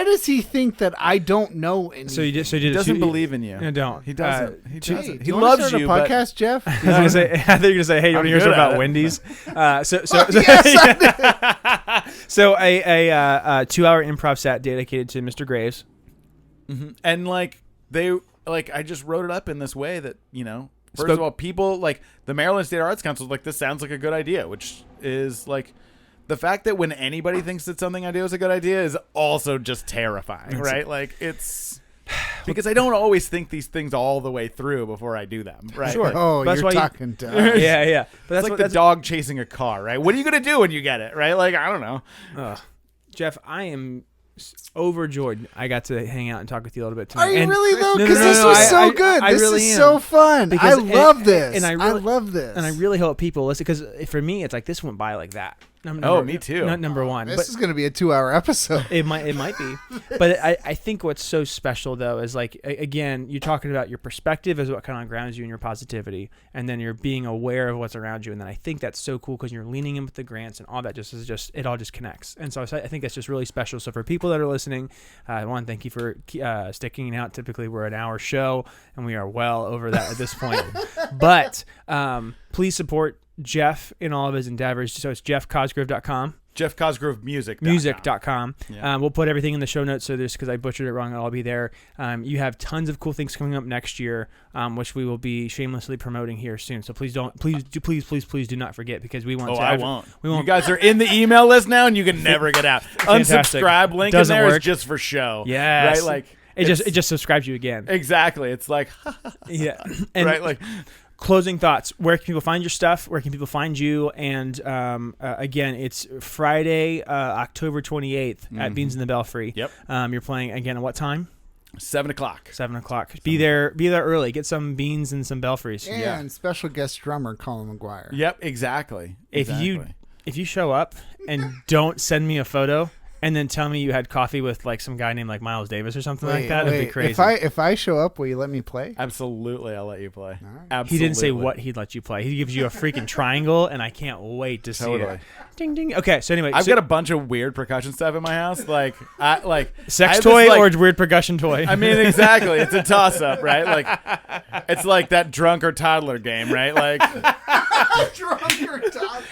does he think that I don't know anything? So you did. he doesn't believe in you. No, don't. He doesn't. He Gee, doesn't. do He you wanna loves start you, a but podcast, Jeff? I was gonna say. I thought you were gonna say, "Hey, you want to hear good something about at it. Wendy's?" Yes, So a 2-hour improv set dedicated to Mr. Graves. and like I just wrote it up in this way that First of all, people like the Maryland State Arts Council is like, this sounds like a good idea, which is like the fact that when anybody thinks that something I do is a good idea is also just terrifying, right? Like it's because I don't always think these things all the way through before I do them, right? Sure. Like, Oh, That's you're why talking to us. yeah. But it's like the dog chasing a car, right? What are you gonna do when you get it, right? Like I don't know. Jeff, I am overjoyed I got to hang out and talk with you a little bit tonight. Are you And- really though? No, Because this was so good. I This really is am. so fun. Because- I love this. and I really- love this. And I really hope people listen because for me, it's like this went by like that. Me too. Not number one. This But is going to be a 2-hour episode. it might be. But I think what's so special though is like again, you're talking about your perspective is what kind of grounds you in your positivity, and then you're being aware of what's around you, and then I think that's so cool because you're leaning in with the grants and all that. Just it all just connects, and so I think that's just really special. So for people that are listening, I want to thank you for sticking out. Typically we're an hour show, and we are well over that at this point. But please support Jeff in all of his endeavors. So it's jeffcosgrove.com. JeffCosgroveMusic.com. Yeah. We'll put everything in the show notes. So just because I butchered it wrong, I'll be there. You have tons of cool things coming up next year, which we will be shamelessly promoting here soon. So please do not forget because we want. I won't. You guys are in the email list now, and you can never get out. Fantastic. Unsubscribe link Doesn't in there work. is just for show. Yes. Right. Like it just subscribes you again. exactly. It's like Yeah. And right. Like. Closing thoughts. Where can people find your stuff? Where can people find you? And again, it's Friday, October 28th at Beans in the Belfry. Yep. You're playing again at what time? 7 o'clock. 7 o'clock. Be there early. Get some beans and some belfries. And special guest drummer Colin McGuire. Yep. Exactly. If you show up and don't send me a photo and then tell me you had coffee with like some guy named like Miles Davis or something like that, it'd be crazy. If I show up, will you let me play? Absolutely, I'll let you play. right. Absolutely. He didn't say what he'd let you play. He gives you a freaking triangle, and I can't wait to see Totally. it. Ding ding. Okay, so anyway, I've got a bunch of weird percussion stuff in my house, like I sex have toy this, like, or weird percussion toy. I mean, exactly. It's a toss up, right? Like it's like that drunk or toddler game, right? Like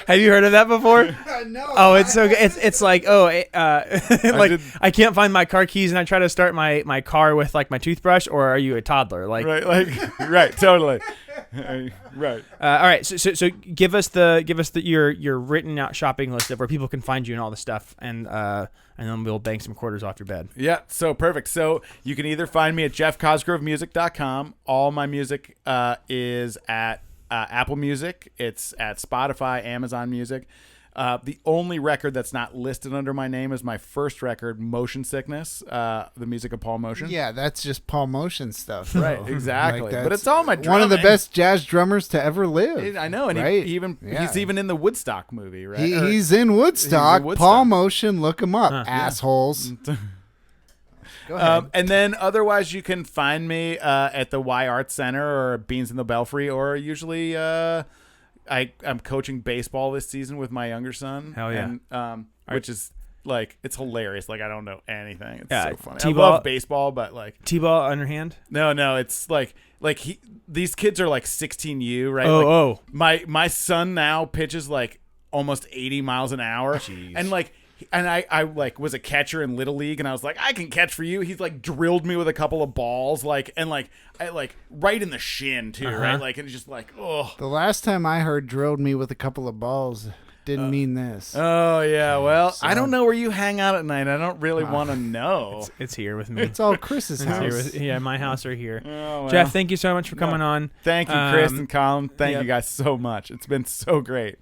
Have you heard of that before? No. Oh, it's so good. It's like I can't find my car keys and I try to start my car with like my toothbrush, or are you a toddler? Like right, totally. Right. all right, so give us your written out shopping list of where people can find you and all the stuff, and then we'll bang some quarters off your bed. Yeah, so perfect. So you can either find me at jeffcosgrovemusic.com. All my music is at Apple Music. It's at Spotify, Amazon Music. The only record that's not listed under my name is my first record, Motion Sickness, the music of Paul Motion. Yeah, that's just Paul Motion stuff. Right, though. exactly. Like, But it's all my drumming. one of the best jazz drummers to ever live. I know, and right? he's even in the Woodstock movie, right? He's in Woodstock. Woodstock. Paul Motion, look him up, assholes. Go ahead. And then otherwise you can find me at the Y Arts Center or Beans in the Belfry, or usually I'm coaching baseball this season with my younger son. Hell yeah. And, which is like, it's hilarious. Like I don't know anything. It's so funny. T-ball, I love baseball, but like T-ball underhand. no, it's like these kids are like 16U, right? Oh, My son now pitches like almost 80 miles an hour. Jeez. And like, and I like was a catcher in Little League, and I was like, I can catch for you. He's like drilled me with a couple of balls, like, and like I like right in the shin too, right? Like, and it's just like, oh. The last time I heard drilled me with a couple of balls didn't mean this. Oh yeah, well, I don't know where you hang out at night. I don't really want to know. it's here with me. It's all Chris's It's here house. with, my house right here. Oh, well. Jeff, thank you so much for coming on. Thank you, Chris and Colin. Thank yep. you guys so much. It's been so great.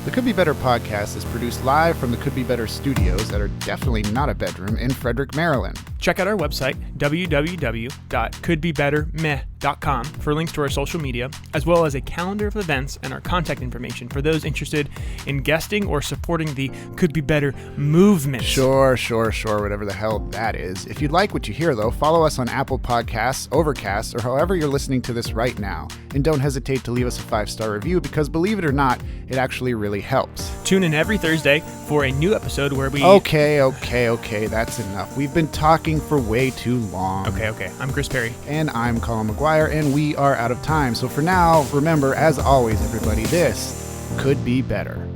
The Could Be Better podcast is produced live from the Could Be Better studios that are definitely not a bedroom in Frederick, Maryland. Check out our website, www.couldbebettermeh.com, for links to our social media, as well as a calendar of events and our contact information for those interested in guesting or supporting the Could Be Better movement. Sure, whatever the hell that is. If you like what you hear, though, follow us on Apple Podcasts, Overcast, or however you're listening to this right now. And don't hesitate to leave us a 5-star review because, believe it or not, it actually really helps. Tune in every Thursday for a new episode where we... Okay, that's enough. We've been talking for way too long. Okay. I'm Chris Perry. And I'm Colin McGuire, and we are out of time. So for now, remember, as always, everybody, this could be better.